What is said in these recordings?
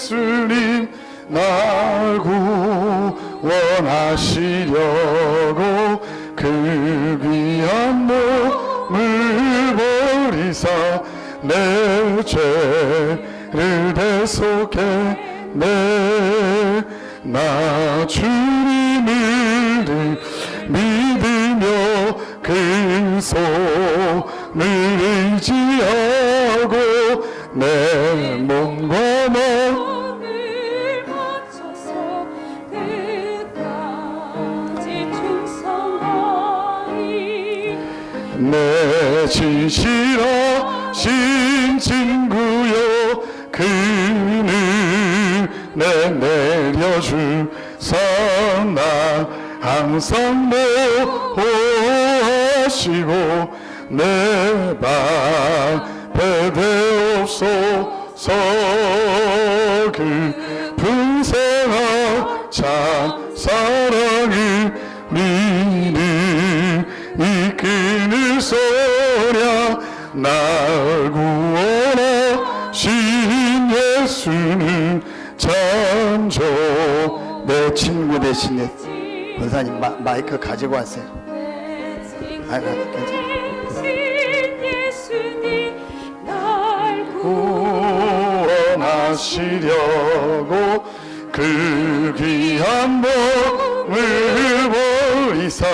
예수님 날 구원하시려고 그 귀한 몸을 버리사 내 죄를 대속했네. 나 주님을 믿으며 그 손을 의지하고 내 몸과 마음을 바쳐서 끝까지 충성하리. 내 진실하신 친구여 그는 내 내려주사 나 항상 보호하시고 내 방패 되옵소서. 그 풍성한 참 사랑을 믿는 이 끈을 소냐 날 구원하신 예수는 참 좋. 내 친구 대신 권사님 마이크 가지고 왔어요. 괜찮아요. 예수님 날 구원하시려고 그 귀한 몸을 버리사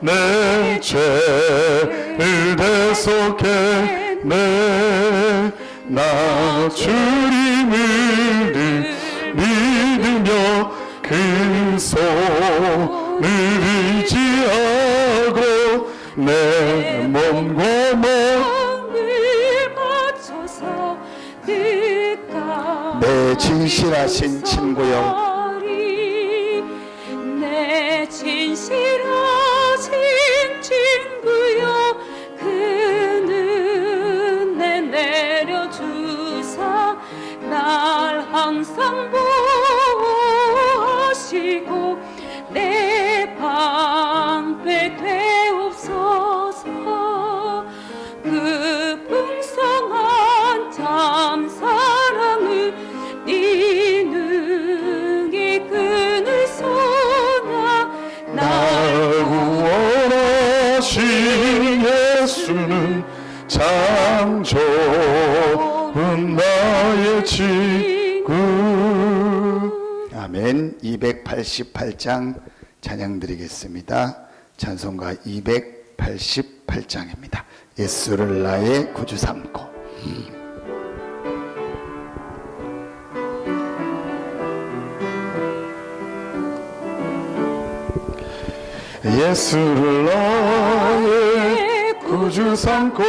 내 죄를 대속했네. 나 주님을 믿으며 그 손을 의지하고 내 몸과 마음을 바쳐서 끝까지 내 진실하신 친구여 내 진실하신 친구여 그는 내 내려주사 날 항상 보호하시고 내 방패 되옵소서. 그 풍성한 참 사랑을 네 능히 끈을 쏘나 날 구원하신 예수는 참 좋은 나의 친구. 아멘. 288장 찬양 드리겠습니다. 찬송가 288장입니다. 예수를 나의 구주 삼고. 예수를 나의 구주 삼고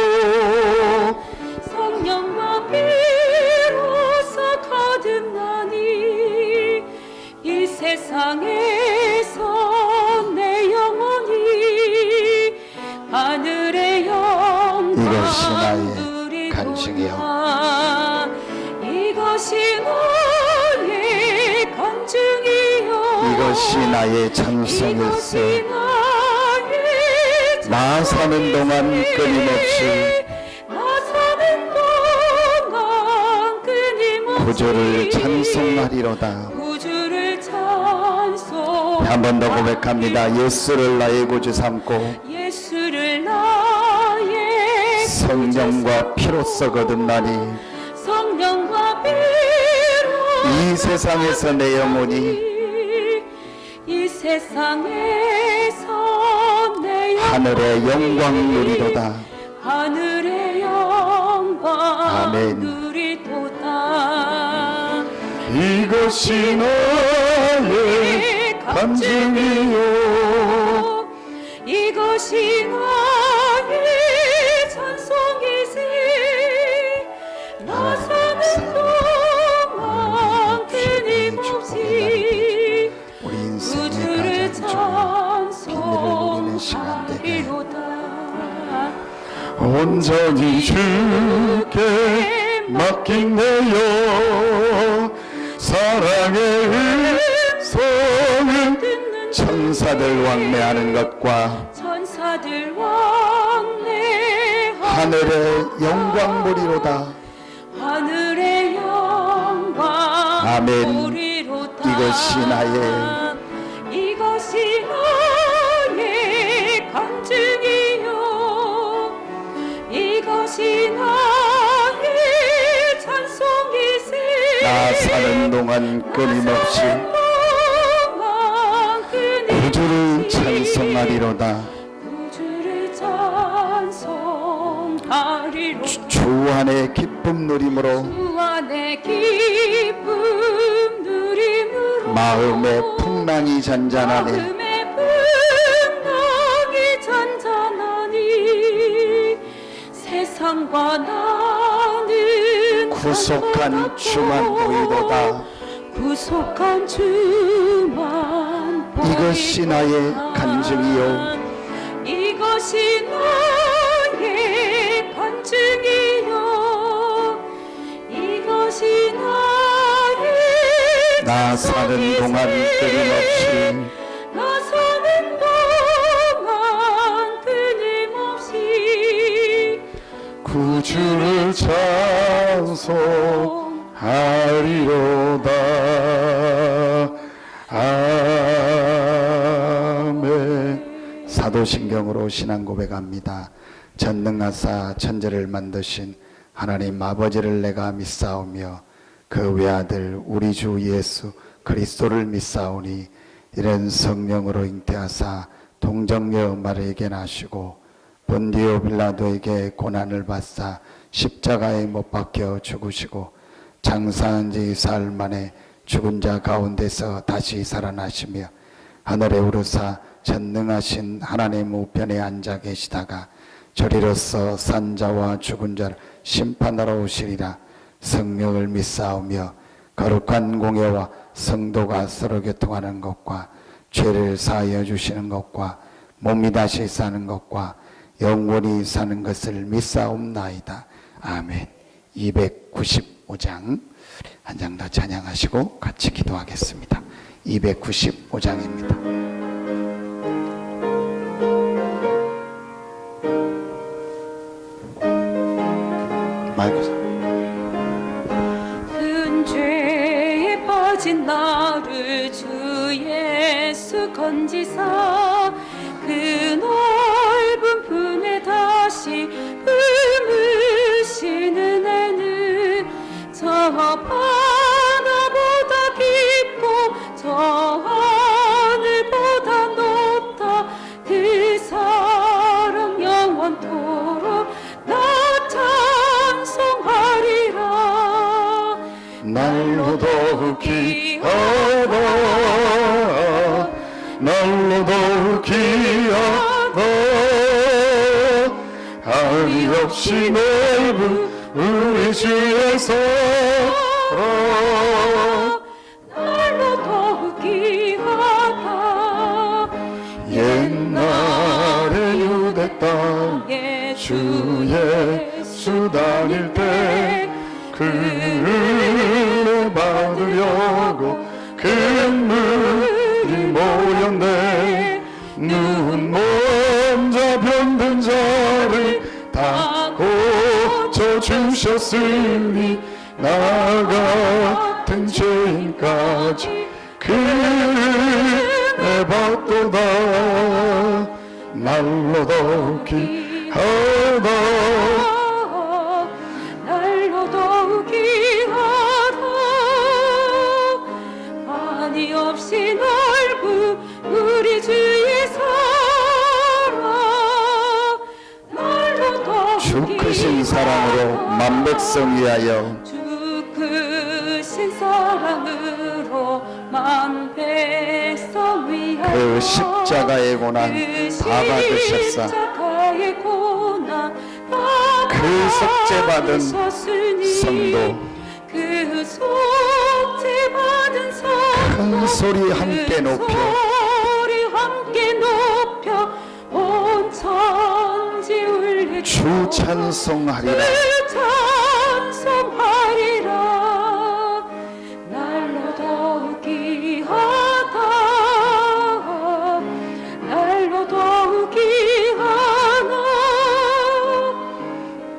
성령과 비로소 거듭나니 이 세상에서 내 영혼이 하늘의 이것이 나의 영광 간증이요. 이것이 나의 간증이요. 이것이 나의 찬송일세. 나 사는 동안 끊임없이 구주를 찬송하리로다. 구주를 찬송. 한 번 더 고백합니다. 예수를 나의 구주 삼고 예수를 나의 성령과 피로써 거듭나니 성령과 피로 이 세상에서 내 영혼이 이 세상에서 내 하늘의 영광 누리도다. 하늘의 영광 아멘. 누리도다. 이것이 나의 간증이요. 이것이 나의 찬송이세. 나 사는 동안 끊임없이 우리 인생의 구주를 가장 좋은 비밀을 누리는 시간 되게 찬송하리로다. 온전히 주께 맡긴내요. 사랑의 음성은 천사들 왕래하는 것과 천사들 왕래하는 하늘의 영광 보리로다. 하늘의 영광 아멘. 우리로다. 이것이 이것이 나의 간증이요 이것이 나의 찬송이세 나 사는 동안 끊임없이 구주를 찬송하리로다. 구주를 찬송하리로다. 주 안에 기쁨 누림으로 주 안에 기쁨 누림으로 마음의 풍랑이 잔잔하네. 마음의 풍랑이 잔잔하니 세상과 나는 구속한 주만 보이도다. 구속한 주만 보이도다. 이것이 나의 간증이요 이것이 나의 간증이요 이것이 나의 나 사는 동안 끊임없이 나 사는 동안 끊임없이 구주를 찬송하리로다. 아멘. 사도신경으로 신앙 고백합니다. 전능하사 천지를 만드신 하나님 아버지를 내가 믿사오며 그 외아들 우리 주 예수 그리스도를 믿사오니 이런 성령으로 잉태하사 동정녀 마리에게 나시고 본디오 빌라도에게 고난을 받사 십자가에 못 박혀 죽으시고 장사한 지 사흘 만에 죽은 자 가운데서 다시 살아나시며 하늘에 오르사 전능하신 하나님 우편에 앉아 계시다가 저리로서 산자와 죽은 자를 심판하러 오시리라. 성령을 믿사오며 거룩한 공예와 성도가 서로 교통하는 것과 죄를 사하여 주시는 것과 몸이 다시 사는 것과 영원히 사는 것을 믿사옵나이다. 아멘. 295장 한 장 더 찬양하시고 같이 기도하겠습니다. 295장입니다. 큰 죄에 빠진 나를 주 예수 건지사 그 넓은 품에 다시 품으시는 애는 저 바다보다 깊고 저 하늘보다 높다. 그 사랑 영원토록 나 찬송하리라. 날로 더욱 귀하다. 날로 더욱 귀하다. 아리 없이 넓은 우리 주의 사랑. 날로 더욱 귀하다. 옛날에 유대 땅에 주 예수 다닐 때 그를 받으려고 금물이 모였네. 눈 먼저 병든 자를 다 고쳐주셨으니 나 같은 죄인까지 그의 받도다. 날로 더욱 귀하다. 날로 더욱 귀하다. 한이 없이 넓은 우리 주의 사랑. 날로 더욱 주 크신 사랑으로 만백성 위하여 주 크신 사랑으로 만백성 위하여 그 십자가의 고난 다 받으셨사. 십자가의 고난 다 그 속죄받은 받으셨으니 성도 그 속죄받은 성도 큰 소리 함께 높여 소리 함께 높여 온 천지 울리고 주 찬송하리라. 찬송하리라. 날로 더욱 귀하다. 날로 더욱 귀하다.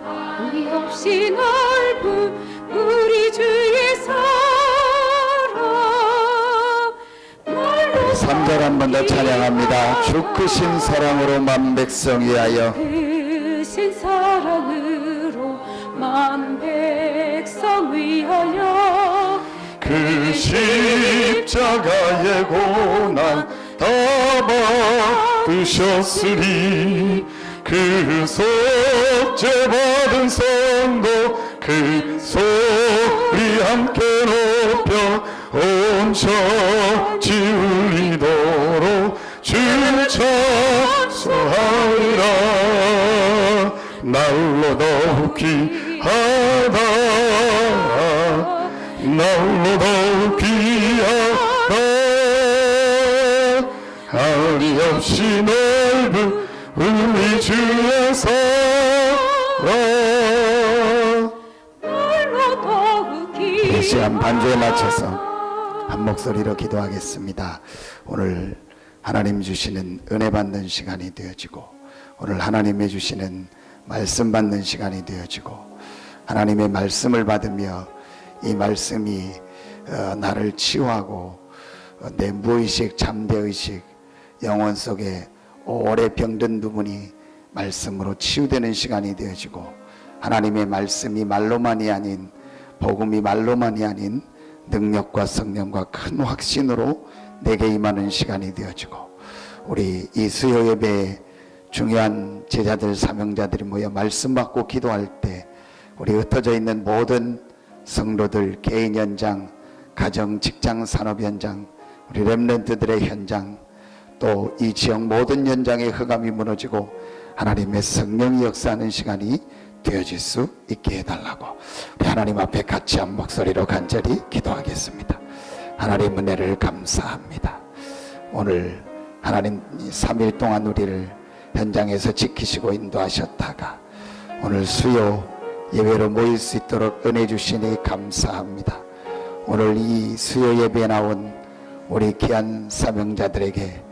한이 없이 넓은 우리 주의 사랑. 한 번 더 찬양합니다. 주 크신 사랑으로 만 백성 위하여 크신 사랑으로 만 백성 위하여 그 십자가의 고난 다 받으셨으니 그 속죄 받은 성도 그 소리 함께 높여 온 천지 울리도록 주 찬송하리라. 날로 더욱 귀하다 날로 더욱 귀하다 하리 없이 넓은 우리 주의 사랑. 날로 더욱 이 시간 반주에 맞춰서 귀하다. 한 목소리로 기도하겠습니다. 오늘 하나님 주시는 은혜 받는 시간이 되어지고 오늘 하나님의 주시는 말씀 받는 시간이 되어지고 하나님의 말씀을 받으며 이 말씀이 나를 치유하고 내 무의식 잠재의식 영혼 속에 오래 병든 부분이 말씀으로 치유되는 시간이 되어지고 하나님의 말씀이 말로만이 아닌 복음이 말로만이 아닌 능력과 성령과 큰 확신으로 내게 임하는 시간이 되어지고 우리 이 수요 예배에 중요한 제자들 사명자들이 모여 말씀 받고 기도할 때 우리 흩어져 있는 모든 성도들 개인 현장 가정 직장 산업 현장 우리 렘넌트들의 현장 또 이 지역 모든 현장의 흑암이 무너지고 하나님의 성령이 역사하는 시간이 되어질 수 있게 해달라고 우리 하나님 앞에 같이 한 목소리로 간절히 기도하겠습니다. 하나님 은혜를 감사합니다. 오늘 하나님 3일 동안 우리를 현장에서 지키시고 인도하셨다가 오늘 수요 예배로 모일 수 있도록 은혜 주시니 감사합니다. 오늘 이 수요 예배에 나온 우리 귀한 사명자들에게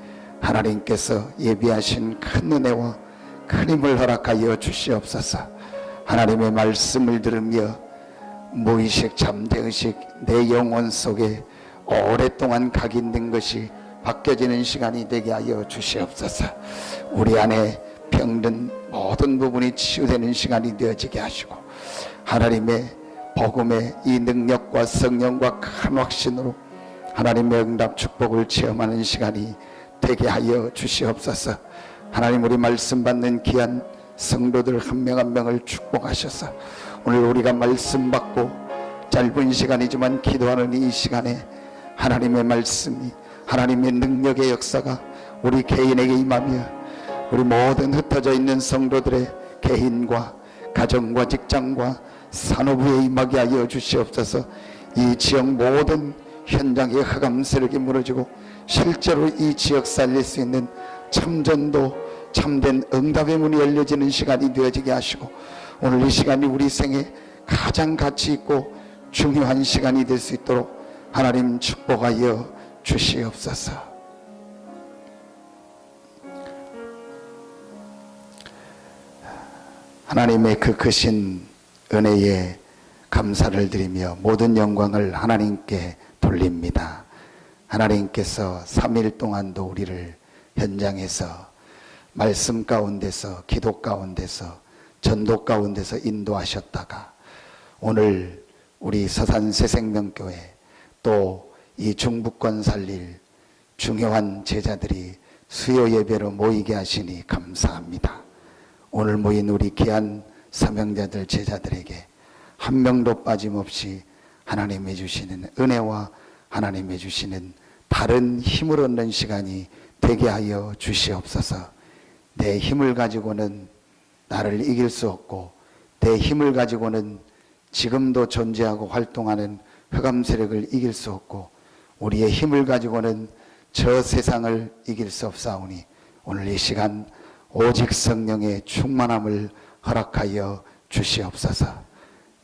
하나님께서 예비하신 큰 은혜와 큰 힘을 허락하여 주시옵소서. 하나님의 말씀을 들으며 무의식 잠재의식 내 영혼 속에 오랫동안 각인된 것이 바뀌어지는 시간이 되게 하여 주시옵소서. 우리 안에 병든 모든 부분이 치유되는 시간이 되어지게 하시고 하나님의 복음의 이 능력과 성령과 큰 확신으로 하나님의 응답 축복을 체험하는 시간이 되게 하여 주시옵소서. 하나님 우리 말씀 받는 귀한 성도들 한 명 한 명을 축복하셔서 오늘 우리가 말씀 받고 짧은 시간이지만 기도하는 이 시간에 하나님의 말씀이 하나님의 능력의 역사가 우리 개인에게 임하며 우리 모든 흩어져 있는 성도들의 개인과 가정과 직장과 산업부에 임하게 하여 주시옵소서. 이 지역 모든 현장의 흑암 세력이 무너지고 실제로 이 지역 살릴 수 있는 참전도 참된 응답의 문이 열려지는 시간이 되어지게 하시고 오늘 이 시간이 우리 생에 가장 가치 있고 중요한 시간이 될 수 있도록 하나님 축복하여 주시옵소서. 하나님의 그 크신 은혜에 감사를 드리며 모든 영광을 하나님께 돌립니다. 하나님께서 3일 동안도 우리를 현장에서 말씀 가운데서 기도 가운데서 전도 가운데서 인도하셨다가 오늘 우리 서산 새생명교회 또 이 중부권 살릴 중요한 제자들이 수요 예배로 모이게 하시니 감사합니다. 오늘 모인 우리 귀한 사명자들 제자들에게 한 명도 빠짐없이 하나님이 주시는 은혜와 하나님이 주시는 다른 힘을 얻는 시간이 되게 하여 주시옵소서. 내 힘을 가지고는 나를 이길 수 없고 내 힘을 가지고는 지금도 존재하고 활동하는 흑암 세력을 이길 수 없고 우리의 힘을 가지고는 저 세상을 이길 수 없사오니 오늘 이 시간 오직 성령의 충만함을 허락하여 주시옵소서.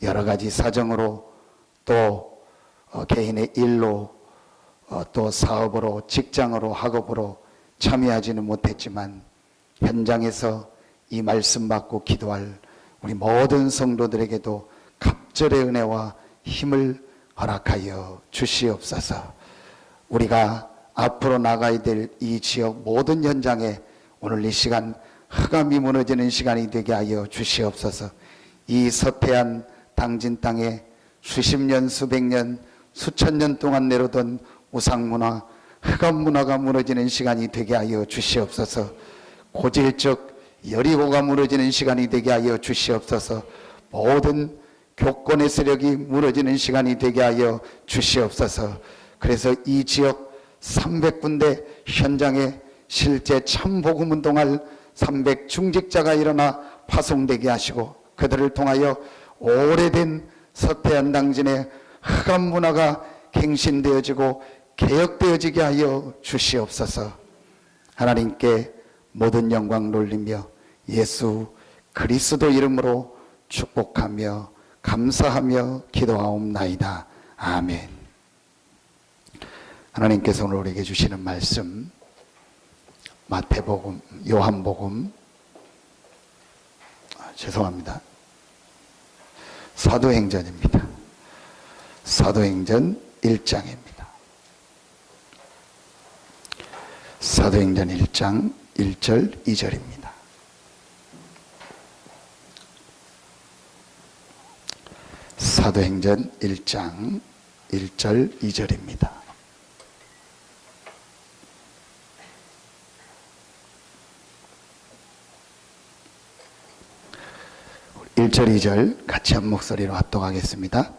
여러 가지 사정으로 또 개인의 일로 또 사업으로 직장으로 학업으로 참여하지는 못했지만 현장에서 이 말씀 받고 기도할 우리 모든 성도들에게도 갑절의 은혜와 힘을 허락하여 주시옵소서. 우리가 앞으로 나가야 될 이 지역 모든 현장에 오늘 이 시간 흑암이 무너지는 시간이 되게 하여 주시옵소서. 이 서태한 당진 땅에 수십 년, 수백 년, 수천 년 동안 내려던 우상문화, 흑암문화가 무너지는 시간이 되게 하여 주시옵소서. 고질적 여리고가 무너지는 시간이 되게 하여 주시옵소서. 모든 교권의 세력이 무너지는 시간이 되게 하여 주시옵소서. 그래서 이 지역 300군데 현장에 실제 참복음운동할 300 중직자가 일어나 파송되게 하시고 그들을 통하여 오래된 서태한 당진의 흑암 문화가 갱신되어지고 개혁되어지게 하여 주시옵소서. 하나님께 모든 영광 돌리며 예수 그리스도 이름으로 축복하며 감사하며 기도하옵나이다. 아멘. 하나님께서 오늘 우리에게 주시는 말씀 마태복음, 요한복음, 죄송합니다. 사도행전입니다. 사도행전 1장입니다. 사도행전 1장 1절 2절입니다. 사도행전 1장 1절 2절입니다. 일 1절 2절 같이 한 목소리로 합독하겠습니다.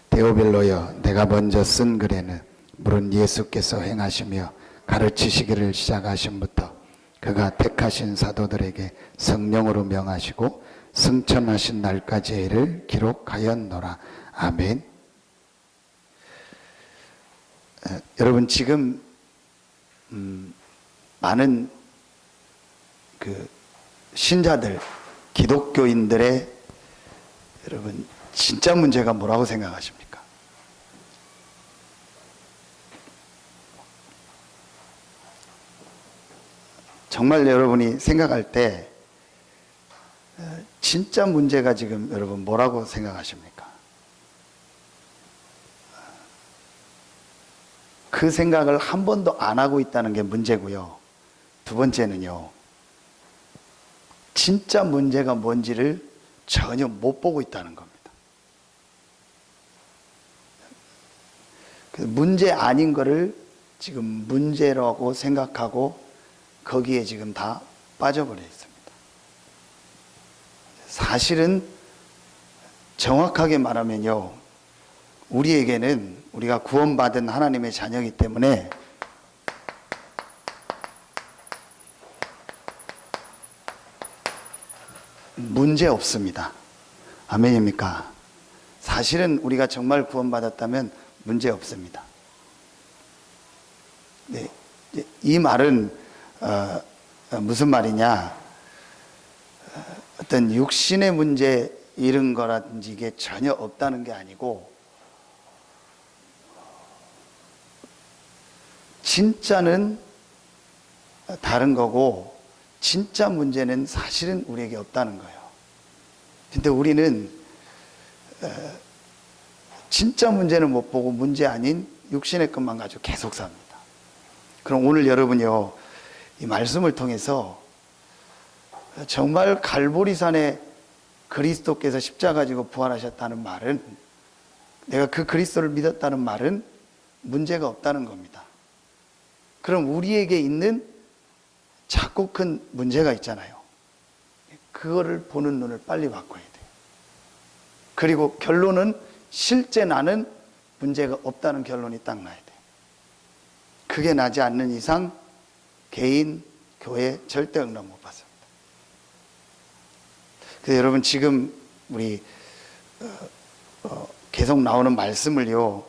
데오빌로여, 내가 먼저 쓴 글에는 물은 예수께서 행하시며 가르치시기를 시작하심부터 그가 택하신 사도들에게 성령으로 명하시고 승천하신 날까지의 일을 기록하였노라. 아멘. 여러분 지금 많은 그 신자들, 기독교인들의 여러분 진짜 문제가 뭐라고 생각하십니까? 정말 여러분이 생각할 때 진짜 문제가 지금 여러분 뭐라고 생각하십니까? 그 생각을 한 번도 안 하고 있다는 게 문제고요. 두 번째는요, 진짜 문제가 뭔지를 전혀 못 보고 있다는 겁니다. 문제 아닌 거를 지금 문제라고 생각하고 거기에 지금 다 빠져버려 있습니다. 사실은 정확하게 말하면요, 우리에게는 우리가 구원받은 하나님의 자녀이기 때문에 문제 없습니다. 아멘입니까? 사실은 우리가 정말 구원받았다면 문제 없습니다. 네, 이 말은 무슨 말이냐? 어떤 육신의 문제 이런 거라든지 이게 전혀 없다는 게 아니고, 진짜는 다른 거고 진짜 문제는 사실은 우리에게 없다는 거예요. 근데 우리는 진짜 문제는 못 보고 문제 아닌 육신의 것만 가지고 계속 삽니다. 그럼 오늘 여러분이요, 이 말씀을 통해서 정말 갈보리산에 그리스도께서 십자가 지고 부활하셨다는 말은, 내가 그 그리스도를 믿었다는 말은 문제가 없다는 겁니다. 그럼 우리에게 있는 작고 큰 문제가 있잖아요. 그거를 보는 눈을 빨리 바꿔야 돼요. 그리고 결론은 실제 나는 문제가 없다는 결론이 딱 나야 돼요. 그게 나지 않는 이상 개인, 교회 절대 응답 못 받습니다. 그래서 여러분 지금 우리 계속 나오는 말씀을요,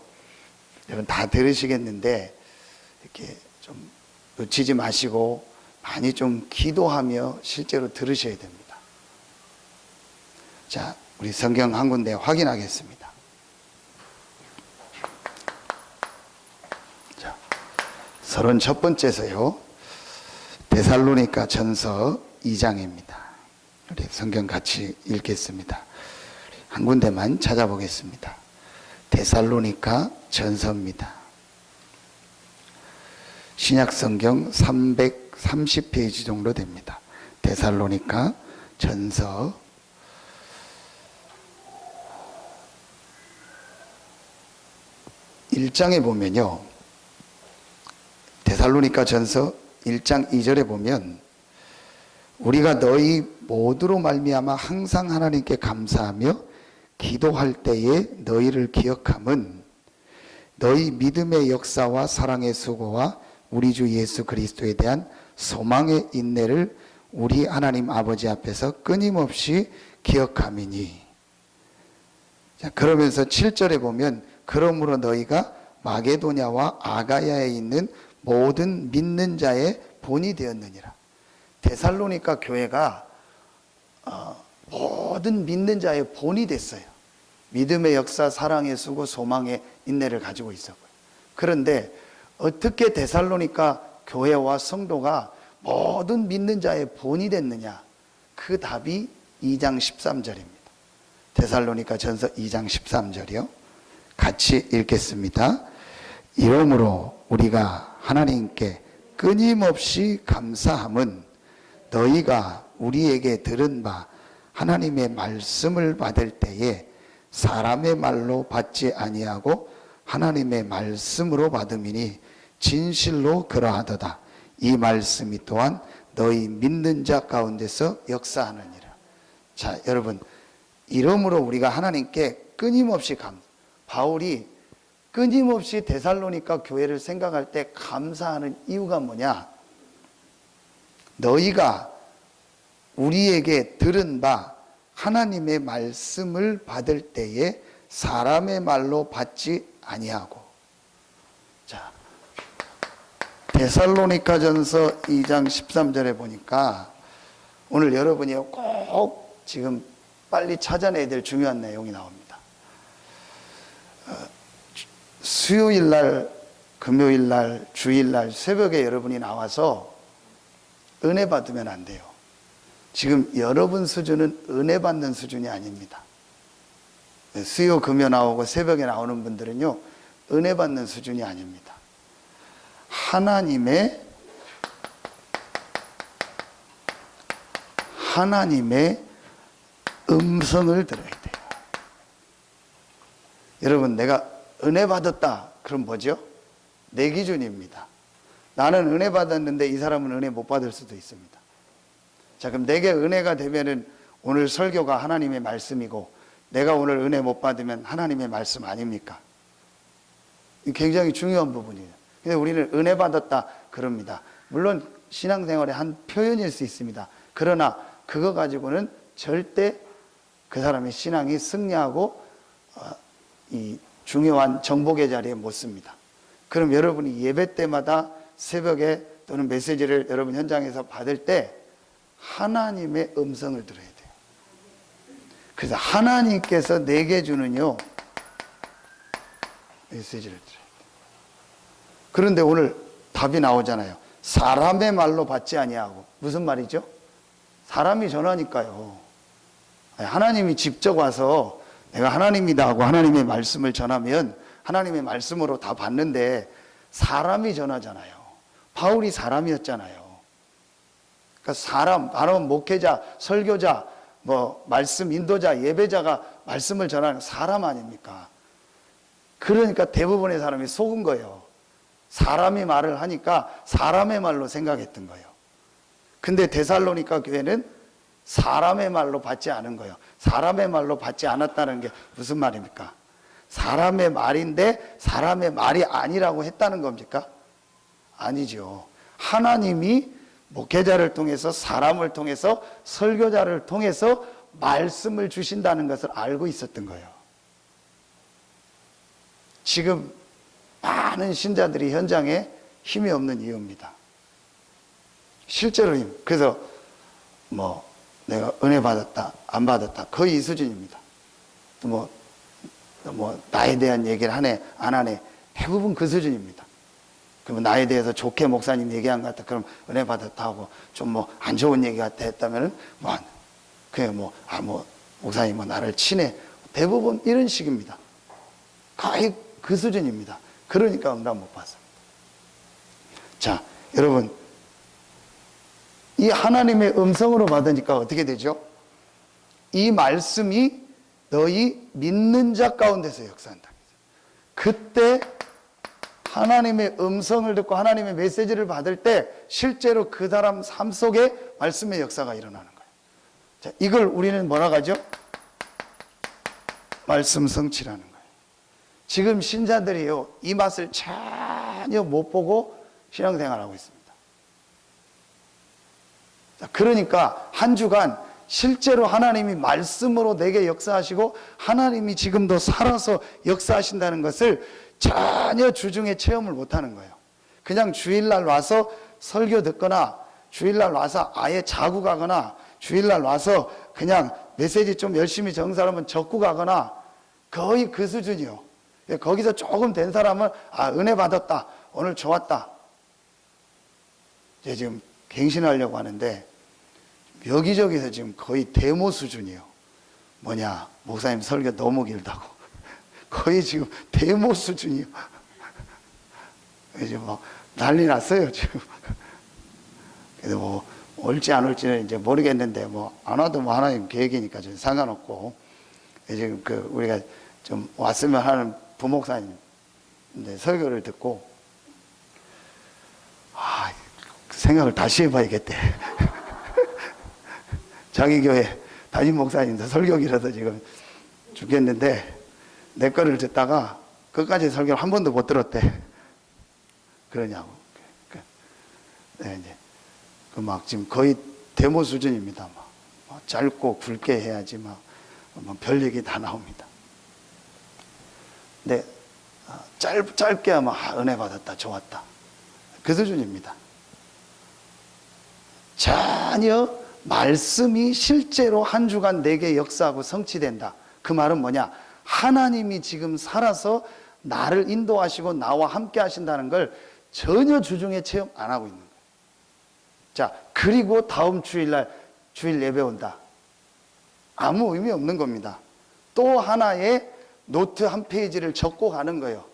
여러분 다 들으시겠는데 이렇게 좀 놓치지 마시고 많이 좀 기도하며 실제로 들으셔야 됩니다. 자, 우리 성경 한 군데 확인하겠습니다. 자, 31번째서요, 데살로니가 전서 2장입니다. 우리 성경 같이 읽겠습니다. 한 군데만 찾아보겠습니다. 데살로니가 전서입니다. 신약성경 330페이지 정도 됩니다. 데살로니가 전서 1장에 보면요, 데살로니가 전서 1장 2절에 보면 우리가 너희 모두로 말미암아 항상 하나님께 감사하며 기도할 때에 너희를 기억함은 너희 믿음의 역사와 사랑의 수고와 우리 주 예수 그리스도에 대한 소망의 인내를 우리 하나님 아버지 앞에서 끊임없이 기억함이니. 자, 그러면서 7절에 보면 그러므로 너희가 마게도냐와 아가야에 있는 모든 믿는 자의 본이 되었느니라. 데살로니가 교회가 모든 믿는 자의 본이 됐어요. 믿음의 역사, 사랑의 수고, 소망의 인내를 가지고 있었고요. 그런데 어떻게 데살로니가 교회와 성도가 모든 믿는 자의 본이 됐느냐? 그 답이 2장 13절입니다. 데살로니가 전서 2장 13절이요. 같이 읽겠습니다. 이러므로 우리가 하나님께 끊임없이 감사함은 너희가 우리에게 들은 바 하나님의 말씀을 받을 때에 사람의 말로 받지 아니하고 하나님의 말씀으로 받음이니 진실로 그러하도다. 이 말씀이 또한 너희 믿는 자 가운데서 역사하느니라. 자, 여러분, 이러므로 우리가 하나님께 끊임없이 바울이 끊임없이 데살로니가 교회를 생각할 때 감사하는 이유가 뭐냐? 너희가 우리에게 들은 바 하나님의 말씀을 받을 때에 사람의 말로 받지 아니하고. 자, 데살로니가전서 2장 13절에 보니까 오늘 여러분이 꼭 지금 빨리 찾아내야 될 중요한 내용이 나옵니다. 수요일날, 금요일날, 주일날 새벽에 여러분이 나와서 은혜 받으면 안 돼요. 지금 여러분 수준은 은혜 받는 수준이 아닙니다. 수요, 금요 나오고 새벽에 나오는 분들은요, 은혜 받는 수준이 아닙니다. 하나님의 음성을 들어야 돼요. 여러분, 내가 은혜 받았다. 그럼 뭐죠? 내 기준입니다. 나는 은혜 받았는데 이 사람은 은혜 못 받을 수도 있습니다. 자, 그럼 내게 은혜가 되면은 오늘 설교가 하나님의 말씀이고 내가 오늘 은혜 못 받으면 하나님의 말씀 아닙니까? 굉장히 중요한 부분이에요. 근데 우리는 은혜 받았다 그럽니다. 물론 신앙생활의 한 표현일 수 있습니다. 그러나 그거 가지고는 절대 그 사람의 신앙이 승리하고 이 중요한 정복의 자리에 못 씁니다. 그럼 여러분이 예배 때마다 새벽에 또는 메시지를 여러분 현장에서 받을 때 하나님의 음성을 들어야 돼요. 그래서 하나님께서 내게 주는요 메시지를 들어야 돼요. 그런데 오늘 답이 나오잖아요. 사람의 말로 받지 아니하고. 무슨 말이죠? 사람이 전하니까요. 하나님이 직접 와서 내가 하나님이다 하고 하나님의 말씀을 전하면 하나님의 말씀으로 다 받는데 사람이 전하잖아요. 바울이 사람이었잖아요. 그러니까 사람, 바로 목회자, 설교자, 말씀 인도자, 예배자가 말씀을 전하는 사람 아닙니까? 그러니까 대부분의 사람이 속은 거예요. 사람이 말을 하니까 사람의 말로 생각했던 거예요. 근데 데살로니가 교회는 사람의 말로 받지 않은 거예요. 사람의 말로 받지 않았다는 게 무슨 말입니까? 사람의 말인데 사람의 말이 아니라고 했다는 겁니까? 아니죠. 하나님이 목회자를 통해서, 사람을 통해서, 설교자를 통해서 말씀을 주신다는 것을 알고 있었던 거예요. 지금 많은 신자들이 현장에 힘이 없는 이유입니다. 실제로 힘. 그래서 내가 은혜 받았다, 안 받았다, 거의 이 수준입니다. 또 나에 대한 얘기를 하네, 안 하네, 대부분 그 수준입니다. 그러면 나에 대해서 좋게 목사님 얘기한 것 같다, 그럼 은혜 받았다 하고, 좀 안 좋은 얘기 같다 했다면은, 목사님 나를 치네. 대부분 이런 식입니다. 거의 그 수준입니다. 그러니까 응답 못 받습니다. 자, 여러분, 이 하나님의 음성으로 받으니까 어떻게 되죠? 이 말씀이 너희 믿는 자 가운데서 역사한다. 그때 하나님의 음성을 듣고 하나님의 메시지를 받을 때 실제로 그 사람 삶 속에 말씀의 역사가 일어나는 거예요. 자, 이걸 우리는 뭐라고 하죠? 말씀 성취라는 거예요. 지금 신자들이요, 이 맛을 전혀 못 보고 신앙생활하고 있습니다. 자, 그러니까 한 주간 실제로 하나님이 말씀으로 내게 역사하시고 하나님이 지금도 살아서 역사하신다는 것을 전혀 주중에 체험을 못하는 거예요. 그냥 주일날 와서 설교 듣거나 주일날 와서 아예 자고 가거나 주일날 와서 그냥 메시지 좀 열심히 적은 사람은 적고 가거나 거의 그 수준이요. 거기서 조금 된 사람은 은혜 받았다, 오늘 좋았다. 이제 지금 갱신하려고 하는데 여기저기서 지금 거의 데모 수준이에요. 뭐냐, 목사님 설교 너무 길다고. 거의 지금 데모 수준이에요. 이제 뭐 난리 났어요 지금. 그래도 뭐 올지 안 올지는 이제 모르겠는데 뭐 안 와도 뭐 하나님 계획이니까 좀 상관없고, 지금 우리가 좀 왔으면 하는 부목사님 이제 설교를 듣고 생각을 다시 해봐야겠대. 자기 교회 담임 목사님도 설교기라도 지금 죽겠는데 내 거를 듣다가 끝까지 설교를 한 번도 못 들었대. 그러냐고. 네, 이제 막 지금 거의 데모 수준입니다. 막 짧고 굵게 해야지 막 별 얘기 다 나옵니다. 근데 짧게 하면 은혜 받았다, 좋았다. 그 수준입니다. 전혀 말씀이 실제로 한 주간 내게 역사하고 성취된다. 그 말은 뭐냐? 하나님이 지금 살아서 나를 인도하시고 나와 함께 하신다는 걸 전혀 주중에 체험 안 하고 있는 거예요. 자, 그리고 다음 주일날 주일 예배 온다. 아무 의미 없는 겁니다. 또 하나의 노트 한 페이지를 적고 가는 거예요.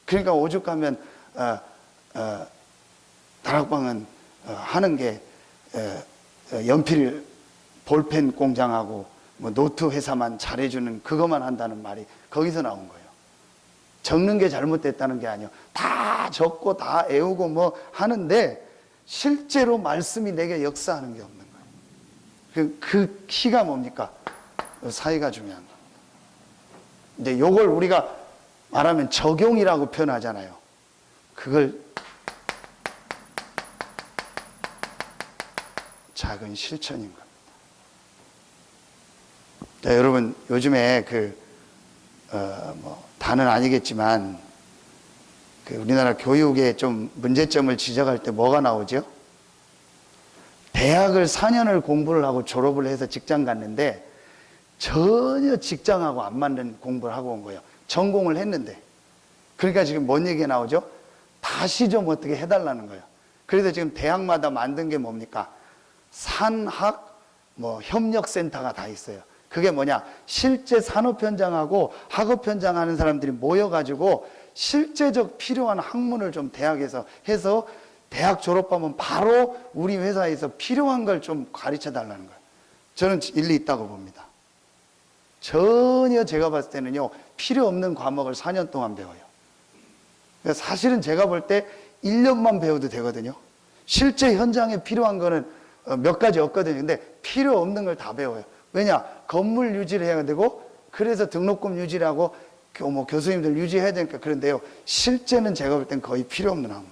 그러니까 오죽하면 다락방은 하는 게 연필 볼펜 공장하고 뭐 노트 회사만 잘해주는 그것만 한다는 말이 거기서 나온 거예요. 적는 게 잘못됐다는 게 아니에요. 다 적고 다 애우고 뭐 하는데 실제로 말씀이 내게 역사하는 게 없는 거예요. 그 키가 뭡니까? 사이가 중요한 겁니다. 이제 요걸 우리가 말하면 적용이라고 표현하잖아요. 그걸 작은 실천인 겁니다. 자, 여러분, 요즘에 다는 아니겠지만, 우리나라 교육에 좀 문제점을 지적할 때 뭐가 나오죠? 대학을 4년을 공부를 하고 졸업을 해서 직장 갔는데, 전혀 직장하고 안 맞는 공부를 하고 온 거예요. 전공을 했는데. 그러니까 지금 뭔 얘기가 나오죠? 다시 좀 어떻게 해달라는 거예요. 그래서 지금 대학마다 만든 게 뭡니까? 산학 협력센터가 다 있어요. 그게 뭐냐? 실제 산업 현장하고 학업 현장 하는 사람들이 모여가지고 실제적 필요한 학문을 좀 대학에서 해서 대학 졸업하면 바로 우리 회사에서 필요한 걸 좀 가르쳐 달라는 거예요. 저는 일리 있다고 봅니다. 전혀 제가 봤을 때는요, 필요 없는 과목을 4년 동안 배워요. 사실은 제가 볼 때 1년만 배워도 되거든요. 실제 현장에 필요한 거는 몇 가지 없거든요. 근데 필요 없는 걸 다 배워요. 왜냐? 건물 유지를 해야 되고, 그래서 등록금 유지를 하고, 교수님들 유지해야 되니까 그런데요. 실제는 제가 볼 땐 거의 필요 없는 학문.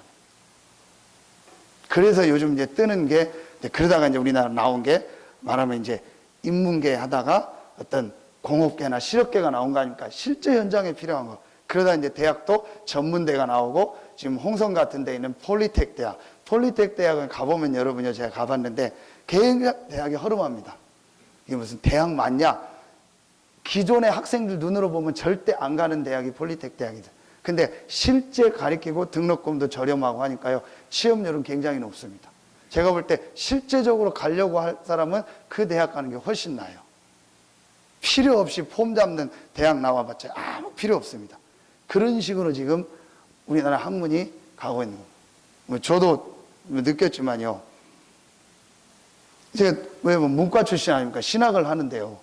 그래서 요즘 이제 뜨는 게, 그러다가 이제 우리나라 나온 게, 말하면 이제 인문계 하다가 어떤 공업계나 실업계가 나온 거 아닙니까? 실제 현장에 필요한 거. 그러다 이제 대학도 전문대가 나오고, 지금 홍성 같은 데 있는 폴리텍 대학. 폴리텍 대학을 가보면 여러분요, 제가 가봤는데, 대학이 허름합니다. 이게 무슨 대학 맞냐? 기존의 학생들 눈으로 보면 절대 안 가는 대학이 폴리텍 대학이죠. 근데 실제 가르치고 등록금도 저렴하고 하니까요, 취업률은 굉장히 높습니다. 제가 볼 때 실제적으로 가려고 할 사람은 그 대학 가는 게 훨씬 나아요. 필요 없이 폼 잡는 대학 나와봤자 아무 필요 없습니다. 그런 식으로 지금 우리나라 학문이 가고 있는 겁니다. 뭐 저도 느꼈지만요. 제가 왜 문과 출신 아닙니까? 신학을 하는데요.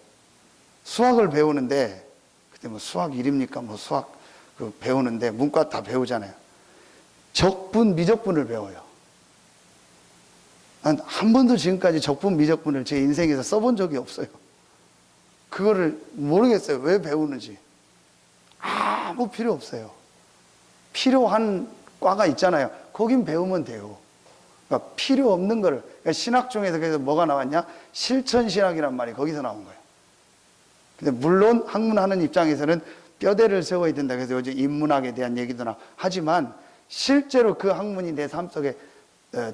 수학을 배우는데 그때 뭐 수학 1입니까? 뭐 수학 배우는데 문과 다 배우잖아요. 적분, 미적분을 배워요. 한 번도 지금까지 적분, 미적분을 제 인생에서 써본 적이 없어요. 그거를 모르겠어요. 왜 배우는지. 아무 필요 없어요. 필요한 과가 있잖아요. 거긴 배우면 돼요. 그러니까 필요 없는 거를. 그러니까 신학 중에서 그래서 뭐가 나왔냐? 실천신학이란 말이 거기서 나온 거예요. 근데 물론 학문하는 입장에서는 뼈대를 세워야 된다. 그래서 요즘 인문학에 대한 얘기도 나. 하지만 실제로 그 학문이 내 삶 속에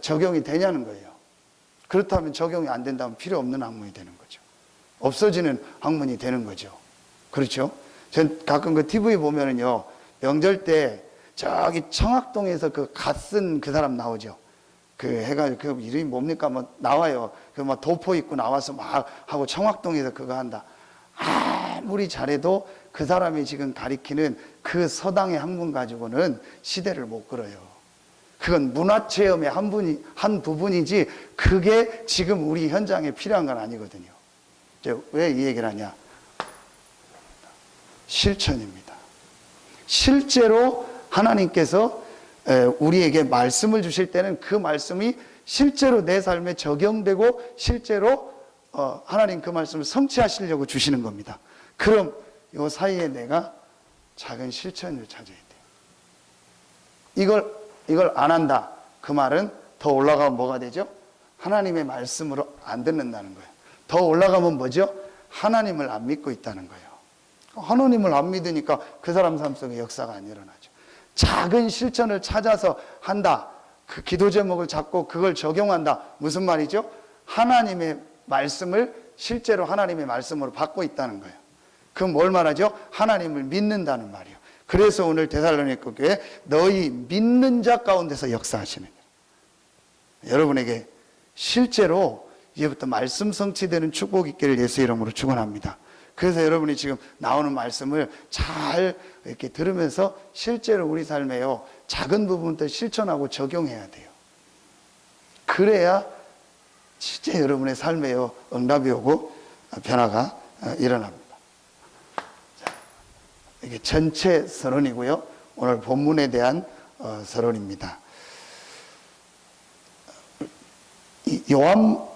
적용이 되냐는 거예요. 그렇다면 적용이 안 된다면 필요 없는 학문이 되는 거죠. 없어지는 학문이 되는 거죠. 그렇죠? 전 가끔 그 TV 보면은요, 명절 때 저기 청학동에서 그 갓 쓴 그 사람 나오죠. 그 해가지고 그 이름이 뭡니까? 뭐 나와요. 그 막 도포 입고 나와서 막 하고 청학동에서 그거 한다. 아무리 잘해도 그 사람이 지금 가리키는 그 서당의 학문 가지고는 시대를 못 끌어요. 그건 문화체험의 한 부분이지 그게 지금 우리 현장에 필요한 건 아니거든요. 왜 이 얘기를 하냐? 실천입니다. 실제로 하나님께서 우리에게 말씀을 주실 때는 그 말씀이 실제로 내 삶에 적용되고 실제로 하나님 그 말씀을 성취하시려고 주시는 겁니다. 그럼 이 사이에 내가 작은 실천을 찾아야 돼요. 이걸 안 한다. 그 말은 더 올라가면 뭐가 되죠? 하나님의 말씀으로 안 듣는다는 거예요. 더 올라가면 뭐죠? 하나님을 안 믿고 있다는 거예요. 하나님을 안 믿으니까 그 사람 삶 속에 역사가 안 일어나죠. 작은 실천을 찾아서 한다. 그 기도 제목을 잡고 그걸 적용한다. 무슨 말이죠? 하나님의 말씀을 실제로 하나님의 말씀으로 받고 있다는 거예요. 그럼 뭘 말하죠? 하나님을 믿는다는 말이에요. 그래서 오늘 데살로니가 교회 너희 믿는 자 가운데서 역사하시는 거예요. 여러분에게 실제로 이제부터 말씀 성취되는 축복 있기를 예수 이름으로 축원합니다. 그래서 여러분이 지금 나오는 말씀을 잘 이렇게 들으면서 실제로 우리 삶에요 작은 부분들 실천하고 적용해야 돼요. 그래야 진짜 여러분의 삶에요 응답이 오고 변화가 일어납니다. 자, 이게 전체 서론이고요. 오늘 본문에 대한 서론입니다. 요한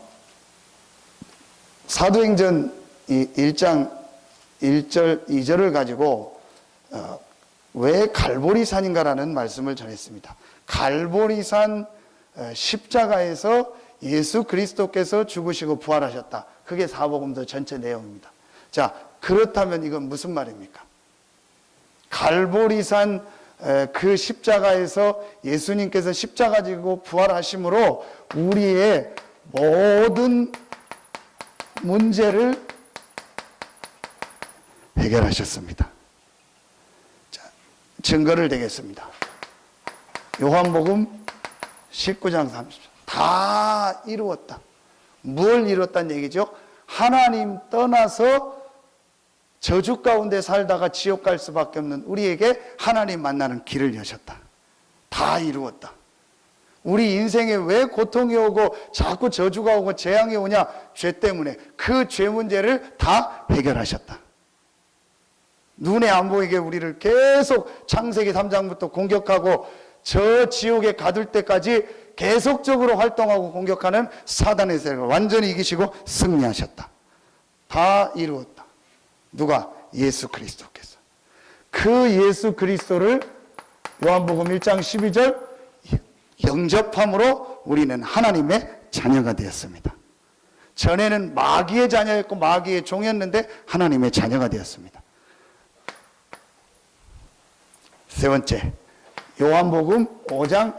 사도행전 1장 1절 2절을 가지고 왜 갈보리산인가라는 말씀을 전했습니다. 갈보리산 십자가에서 예수 그리스도께서 죽으시고 부활하셨다. 그게 사복음서 전체 내용입니다. 자, 그렇다면 이건 무슨 말입니까? 갈보리산 그 십자가에서 예수님께서 십자가 지고 부활하심으로 우리의 모든 문제를 해결하셨습니다. 자, 증거를 대겠습니다. 요한복음 19장 30절. 다 이루었다. 뭘 이뤘다는 얘기죠? 하나님 떠나서 저주 가운데 살다가 지옥 갈 수밖에 없는 우리에게 하나님 만나는 길을 여셨다. 다 이루었다. 우리 인생에 왜 고통이 오고 자꾸 저주가 오고 재앙이 오냐? 죄 때문에. 그 죄 문제를 다 해결하셨다. 눈에 안 보이게 우리를 계속 창세기 3장부터 공격하고 저 지옥에 가둘 때까지 계속적으로 활동하고 공격하는 사단의 세력을 완전히 이기시고 승리하셨다. 다 이루었다. 누가? 예수 그리스도께서. 그 예수 그리스도를 요한복음 1장 12절 영접함으로 우리는 하나님의 자녀가 되었습니다. 전에는 마귀의 자녀였고 마귀의 종이었는데 하나님의 자녀가 되었습니다. 세 번째, 요한복음 5장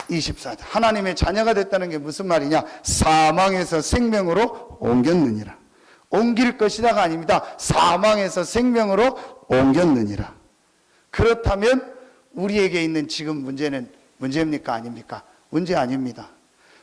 24절. 하나님의 자녀가 됐다는 게 무슨 말이냐? 사망에서 생명으로 옮겼느니라. 옮길 것이다가 아닙니다. 사망에서 생명으로 옮겼느니라. 그렇다면 우리에게 있는 지금 문제는 문제입니까? 아닙니까? 문제 아닙니다.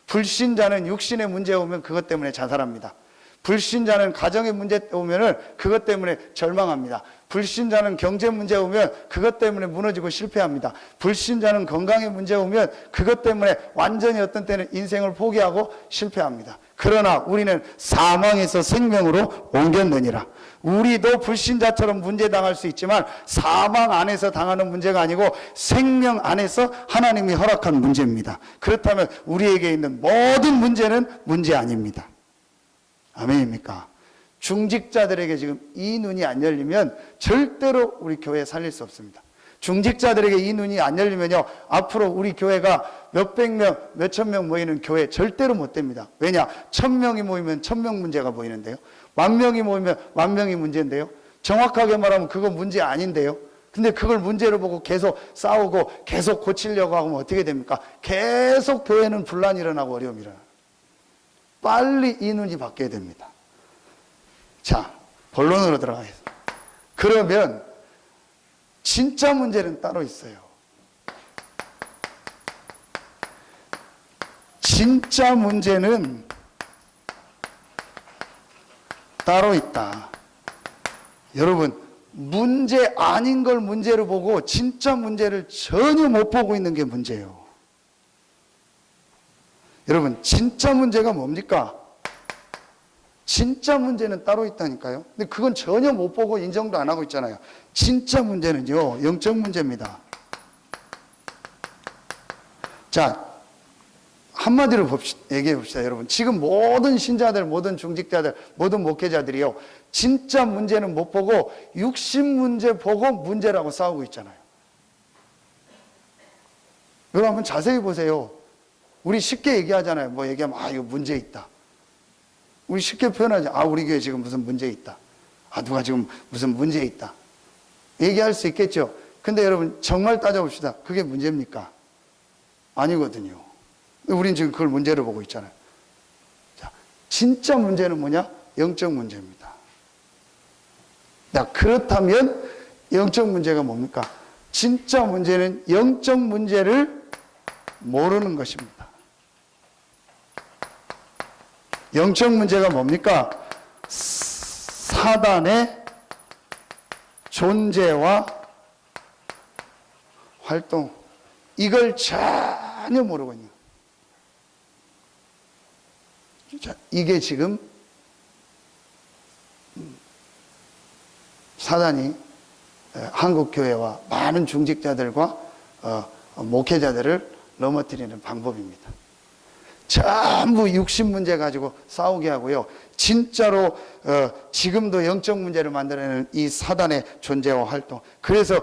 불신자는 육신의 문제 오면 그것 때문에 자살합니다. 불신자는 가정의 문제 오면 그것 때문에 절망합니다. 불신자는 경제 문제 오면 그것 때문에 무너지고 실패합니다. 불신자는 건강에 문제 오면 그것 때문에 완전히 어떤 때는 인생을 포기하고 실패합니다. 그러나 우리는 사망에서 생명으로 옮겼느니라. 우리도 불신자처럼 문제 당할 수 있지만 사망 안에서 당하는 문제가 아니고 생명 안에서 하나님이 허락한 문제입니다. 그렇다면 우리에게 있는 모든 문제는 문제 아닙니다. 아멘입니까? 중직자들에게 지금 이 눈이 안 열리면 절대로 우리 교회 살릴 수 없습니다. 중직자들에게 이 눈이 안 열리면요, 앞으로 우리 교회가 몇백 명, 몇천 명 모이는 교회 절대로 못 됩니다. 왜냐? 1000명이 모이면 1000명 문제가 보이는데요. 10,000명이 모이면 10,000명이 문제인데요. 정확하게 말하면 그건 문제 아닌데요. 근데 그걸 문제로 보고 계속 싸우고 계속 고치려고 하면 어떻게 됩니까? 계속 교회는 분란이 일어나고 어려움이 일어나요. 빨리 이 눈이 바뀌어야 됩니다. 자, 본론으로 들어가겠습니다. 그러면 진짜 문제는 따로 있어요. 진짜 문제는 따로 있다. 여러분, 문제 아닌 걸 문제로 보고 진짜 문제를 전혀 못 보고 있는 게 문제예요. 여러분, 진짜 문제가 뭡니까? 진짜 문제는 따로 있다니까요. 근데 그건 전혀 못 보고 인정도 안 하고 있잖아요. 진짜 문제는요, 영적 문제입니다. 자, 한마디로 얘기해 봅시다, 여러분. 지금 모든 신자들, 모든 중직자들, 모든 목회자들이요, 진짜 문제는 못 보고 육신 문제 보고 문제라고 싸우고 있잖아요. 여러분 한번 자세히 보세요. 우리 쉽게 얘기하잖아요. 뭐 얘기하면 이거 문제 있다. 우리 쉽게 표현하죠. 우리 교회 지금 무슨 문제 있다. 누가 지금 무슨 문제 있다. 얘기할 수 있겠죠. 근데 여러분 정말 따져봅시다. 그게 문제입니까? 아니거든요. 우린 지금 그걸 문제로 보고 있잖아요. 자, 진짜 문제는 뭐냐? 영적 문제입니다. 자, 그렇다면 영적 문제가 뭡니까? 진짜 문제는 영적 문제를 모르는 것입니다. 영적 문제가 뭡니까? 사단의 존재와 활동, 이걸 전혀 모르고 있는 거예요. 자, 이게 지금 사단이 한국교회와 많은 중직자들과 목회자들을 넘어뜨리는 방법입니다. 전부 육신 문제 가지고 싸우게 하고요. 진짜로 지금도 영적 문제를 만들어내는 이 사단의 존재와 활동. 그래서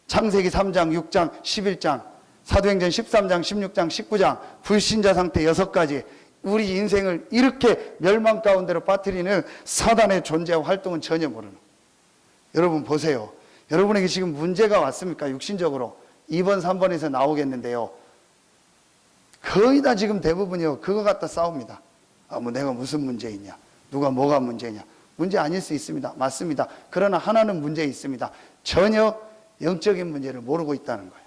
창세기 3장, 6장, 11장, 사도행전 13장, 16장, 19장 불신자 상태 6가지 우리 인생을 이렇게 멸망 가운데로 빠뜨리는 사단의 존재와 활동은 전혀 모르는. 여러분 보세요. 여러분에게 지금 문제가 왔습니까? 육신적으로 2번, 3번에서 나오겠는데요. 거의 다 지금 대부분이요, 그거 갖다 싸웁니다. 뭐 내가 무슨 문제 있냐, 누가 뭐가 문제냐. 문제 아닐 수 있습니다. 맞습니다. 그러나 하나는 문제 있습니다. 전혀 영적인 문제를 모르고 있다는 거예요.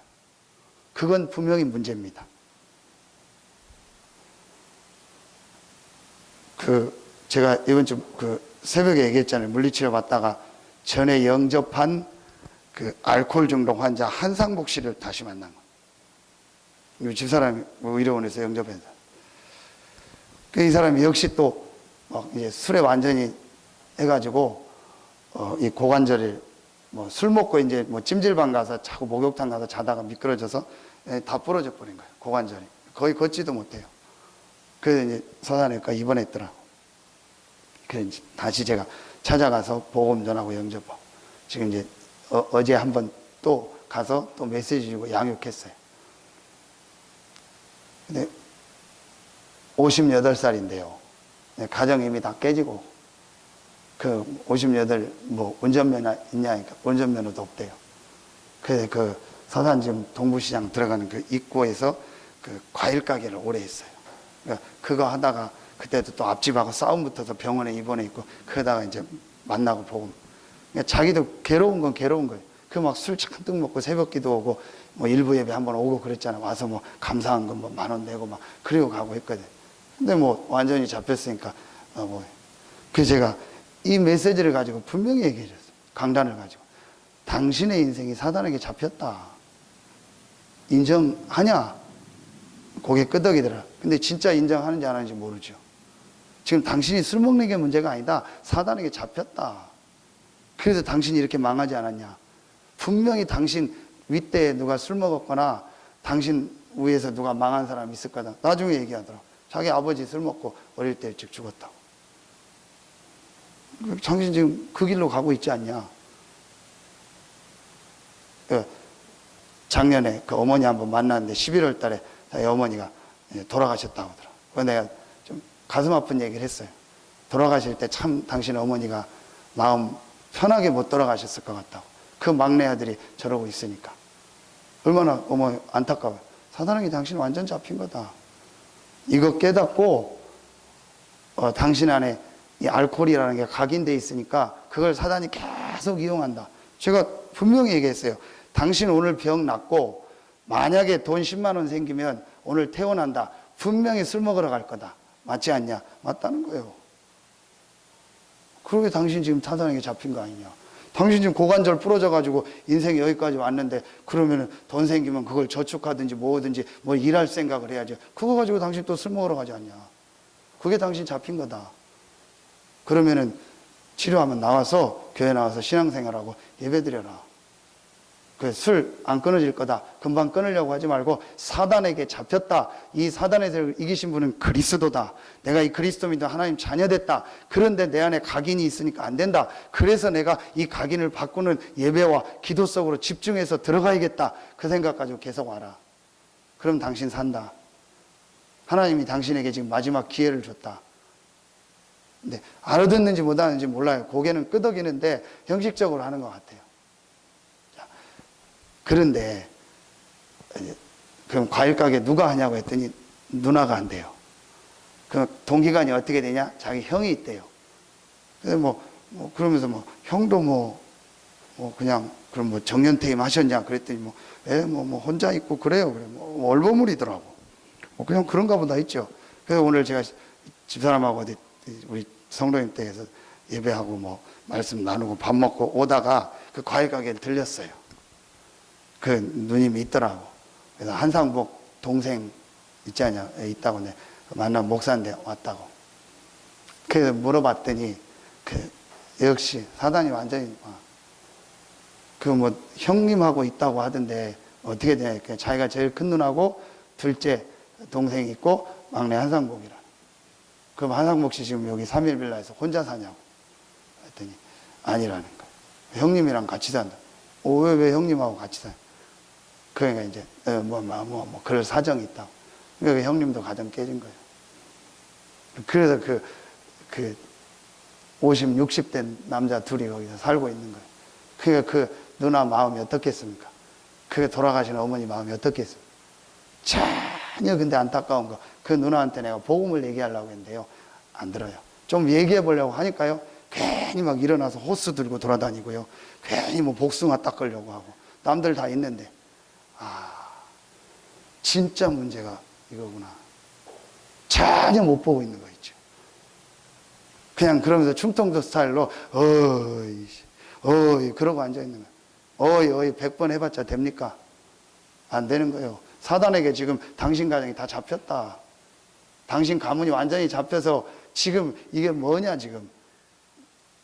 그건 분명히 문제입니다. 제가 이번 주 새벽에 얘기했잖아요. 물리치료 받다가 전에 영접한 알코올 중독 환자 한상복 씨를 다시 만난 거예요. 집사람이 의료원에서 영접해서. 이 사람이 역시 또 이제 술에 완전히 해가지고 이 고관절을 술 먹고 이제 찜질방 가서 자꾸 목욕탕 가서 자다가 미끄러져서 다 부러져 버린 거예요. 고관절이 거의 걷지도 못해요. 그래서 이제 서산외과 입원했더라고. 그래서 이제 다시 제가 찾아가서 보험 전하고 영접하고 지금 이제 어제 한번 또 가서 또 메시지 주고 양육했어요. 근데 58살인데요. 가정 이미 다 깨지고 58 운전면허 있냐니까 운전면허도 없대요. 그래서 서산 지금 동부시장 들어가는 입구에서 과일 가게를 오래 했어요. 그러니까 그거 하다가 그때도 또 앞집하고 싸움 붙어서 병원에 입원해 있고 그러다가 이제 만나고 보고 그러니까 자기도 괴로운 건 괴로운 거예요. 막 술 잔뜩 먹고 새벽 기도 오고 일부 예배 한번 오고 그랬잖아. 와서 감사한 거 10,000원 내고 그리고 가고 했거든. 근데 완전히 잡혔으니까 그래서 제가 이 메시지를 가지고 분명히 얘기해 줬어요. 강단을 가지고 당신의 인생이 사단에게 잡혔다. 인정하냐? 고개 끄덕이더라. 근데 진짜 인정하는지 안 하는지 모르죠. 지금 당신이 술 먹는 게 문제가 아니다. 사단에게 잡혔다. 그래서 당신이 이렇게 망하지 않았냐. 분명히 당신 윗대에 누가 술 먹었거나 당신 위에서 누가 망한 사람이 있을 거다. 나중에 얘기하더라. 자기 아버지 술 먹고 어릴 때 일찍 죽었다고. 당신 지금 그 길로 가고 있지 않냐. 작년에 그 어머니 한번 만났는데 11월 달에 자기 어머니가 돌아가셨다고 하더라. 그래서 내가 좀 가슴 아픈 얘기를 했어요. 돌아가실 때 참 당신 어머니가 마음 편하게 못 돌아가셨을 것 같다고. 그 막내 아들이 저러고 있으니까. 얼마나 어머니 안타까워요. 사단에게 당신 완전 잡힌 거다. 이거 깨닫고 당신 안에 이 알코올이라는 게 각인돼 있으니까 그걸 사단이 계속 이용한다. 제가 분명히 얘기했어요. 당신 오늘 병 낫고 만약에 돈 10만 원 생기면 오늘 퇴원한다. 분명히 술 먹으러 갈 거다. 맞지 않냐? 맞다는 거예요. 그러게 당신 지금 사단에게 잡힌 거 아니냐? 당신 지금 고관절 부러져가지고 인생이 여기까지 왔는데 그러면은 돈 생기면 그걸 저축하든지 뭐든지 뭐 일할 생각을 해야지. 그거 가지고 당신 또 술 먹으러 가지 않냐? 그게 당신 잡힌 거다. 그러면은 치료하면 나와서 교회 나와서 신앙생활하고 예배드려라. 그 술 안 끊어질 거다. 금방 끊으려고 하지 말고 사단에게 잡혔다. 이 사단에서 이기신 분은 그리스도다. 내가 이 그리스도 믿어 하나님 자녀 됐다. 그런데 내 안에 각인이 있으니까 안 된다. 그래서 내가 이 각인을 바꾸는 예배와 기도 속으로 집중해서 들어가야겠다. 그 생각 가지고 계속 와라. 그럼 당신 산다. 하나님이 당신에게 지금 마지막 기회를 줬다. 근데 알아듣는지 못 알아듣는지 몰라요. 고개는 끄덕이는데 형식적으로 하는 것 같아요. 그런데 그럼 과일 가게 누가 하냐고 했더니 누나가 한대요. 그럼 동기간이 어떻게 되냐? 자기 형이 있대요. 그래서 그러면서 형도 그냥 그럼 정년퇴임 하셨냐? 그랬더니 혼자 있고 그래요. 그래 얼버무리더라고. 그냥 그런가 보다 했죠. 그래서 오늘 제가 집사람하고 어디 우리 성도님 댁에서 예배하고 말씀 나누고 밥 먹고 오다가 그 과일 가게를 들렸어요. 그 누님이 있더라고. 그래서 한상복 동생 있지 않냐? 있다고 만난 목사인데 왔다고. 그래서 물어봤더니 역시 사단이 완전히 형님하고 있다고 하던데 어떻게 되냐? 자기가 제일 큰 누나고 둘째 동생이 있고 막내 한상복이라. 그럼 한상복 씨 지금 여기 3일 빌라에서 혼자 사냐고 했더니 아니라는 거야. 형님이랑 같이 산다. 왜 형님하고 같이 사냐? 그러니까 이제 그럴 사정이 있다고. 그러니까 형님도 가정 깨진 거예요. 그래서 그 50, 60대 남자 둘이 거기서 살고 있는 거예요. 그러니까 그 누나 마음이 어떻겠습니까? 그 돌아가신 어머니 마음이 어떻겠습니까? 전혀 근데 안타까운 거. 그 누나한테 내가 복음을 얘기하려고 했는데요. 안 들어요. 좀 얘기해 보려고 하니까요. 괜히 일어나서 호스 들고 돌아다니고요. 괜히 복숭아 닦으려고 하고. 남들 다 있는데. 진짜 문제가 이거구나. 전혀 못 보고 있는 거 있죠. 그냥 그러면서 충청도 스타일로 그러고 앉아 있는 거예요. 어이 100번 해봤자 됩니까? 안 되는 거예요. 사단에게 지금 당신 가정이 다 잡혔다. 당신 가문이 완전히 잡혀서 지금 이게 뭐냐 지금.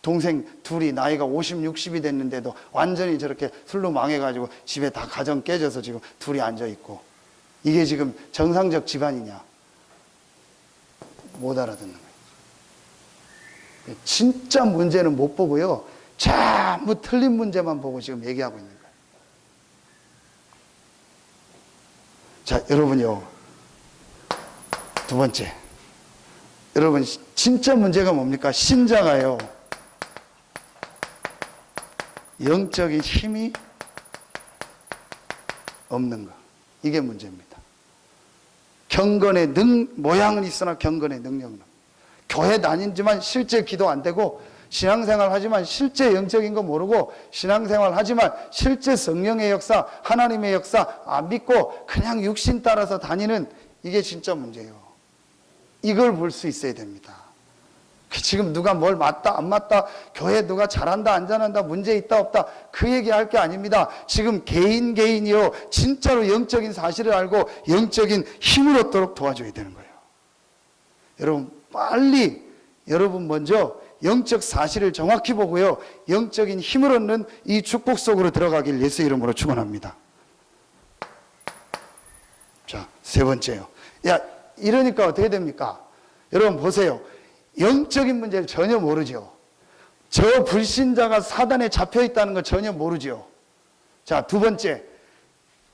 동생 둘이 나이가 50, 60이 됐는데도 완전히 저렇게 술로 망해가지고 집에 다 가정 깨져서 지금 둘이 앉아있고. 이게 지금 정상적 집안이냐? 못 알아듣는 거예요. 진짜 문제는 못 보고요. 전부 틀린 문제만 보고 지금 얘기하고 있는 거예요. 자, 여러분요. 두 번째. 여러분, 진짜 문제가 뭡니까? 신자가요. 영적인 힘이 없는 거. 이게 문제입니다. 경건의 모양은 있으나 경건의 능력은 없는. 교회 다니지만 실제 기도 안 되고, 신앙생활 하지만 실제 영적인 거 모르고, 신앙생활 하지만 실제 성령의 역사, 하나님의 역사 안 믿고 그냥 육신 따라서 다니는, 이게 진짜 문제예요. 이걸 볼 수 있어야 됩니다. 지금 누가 뭘 맞다 안 맞다, 교회 누가 잘한다 안 잘한다, 문제 있다 없다, 그 얘기할 게 아닙니다. 지금 개인이요 진짜로 영적인 사실을 알고 영적인 힘을 얻도록 도와줘야 되는 거예요. 여러분 빨리 여러분 먼저 영적 사실을 정확히 보고요 영적인 힘을 얻는 이 축복 속으로 들어가길 예수 이름으로 축원합니다. 자, 세 번째요. 야, 이러니까 어떻게 됩니까? 여러분 보세요. 영적인 문제를 전혀 모르죠. 저 불신자가 사단에 잡혀 있다는 걸 전혀 모르죠. 자, 두 번째,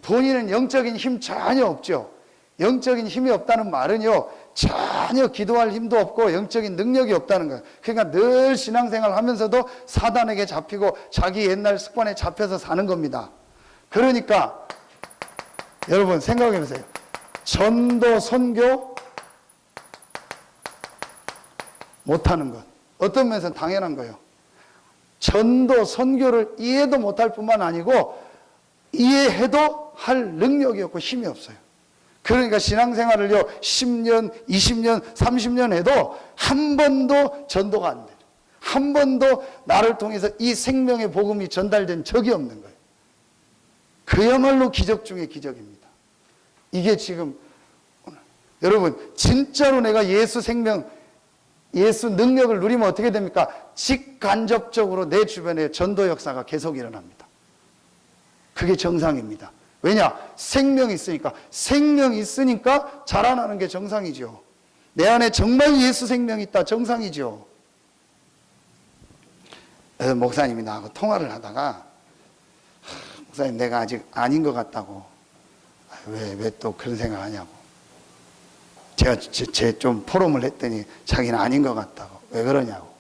본인은 영적인 힘 전혀 없죠. 영적인 힘이 없다는 말은요 전혀 기도할 힘도 없고 영적인 능력이 없다는 거예요. 그러니까 늘 신앙생활 하면서도 사단에게 잡히고 자기 옛날 습관에 잡혀서 사는 겁니다. 그러니까 여러분 생각해 보세요. 전도 선교 못하는 것, 어떤 면에서는 당연한 거예요. 전도 선교를 이해도 못할 뿐만 아니고 이해해도 할 능력이 없고 힘이 없어요. 그러니까 신앙생활을요 10년, 20년, 30년 해도 한 번도 전도가 안 돼요. 한 번도 나를 통해서 이 생명의 복음이 전달된 적이 없는 거예요. 그야말로 기적 중에 기적입니다. 이게 지금 여러분 진짜로 내가 예수 생명, 예수 능력을 누리면 어떻게 됩니까? 직간접적으로 내 주변에 전도 역사가 계속 일어납니다. 그게 정상입니다. 왜냐? 생명이 있으니까. 생명이 있으니까 자라나는 게 정상이죠. 내 안에 정말 예수 생명이 있다. 정상이죠. 그래서 목사님이 나하고 통화를 하다가 목사님 내가 아직 아닌 것 같다고. 왜 또 그런 생각을 하냐고. 제가 좀 포럼을 했더니 자기는 아닌 것 같다고. 왜 그러냐고.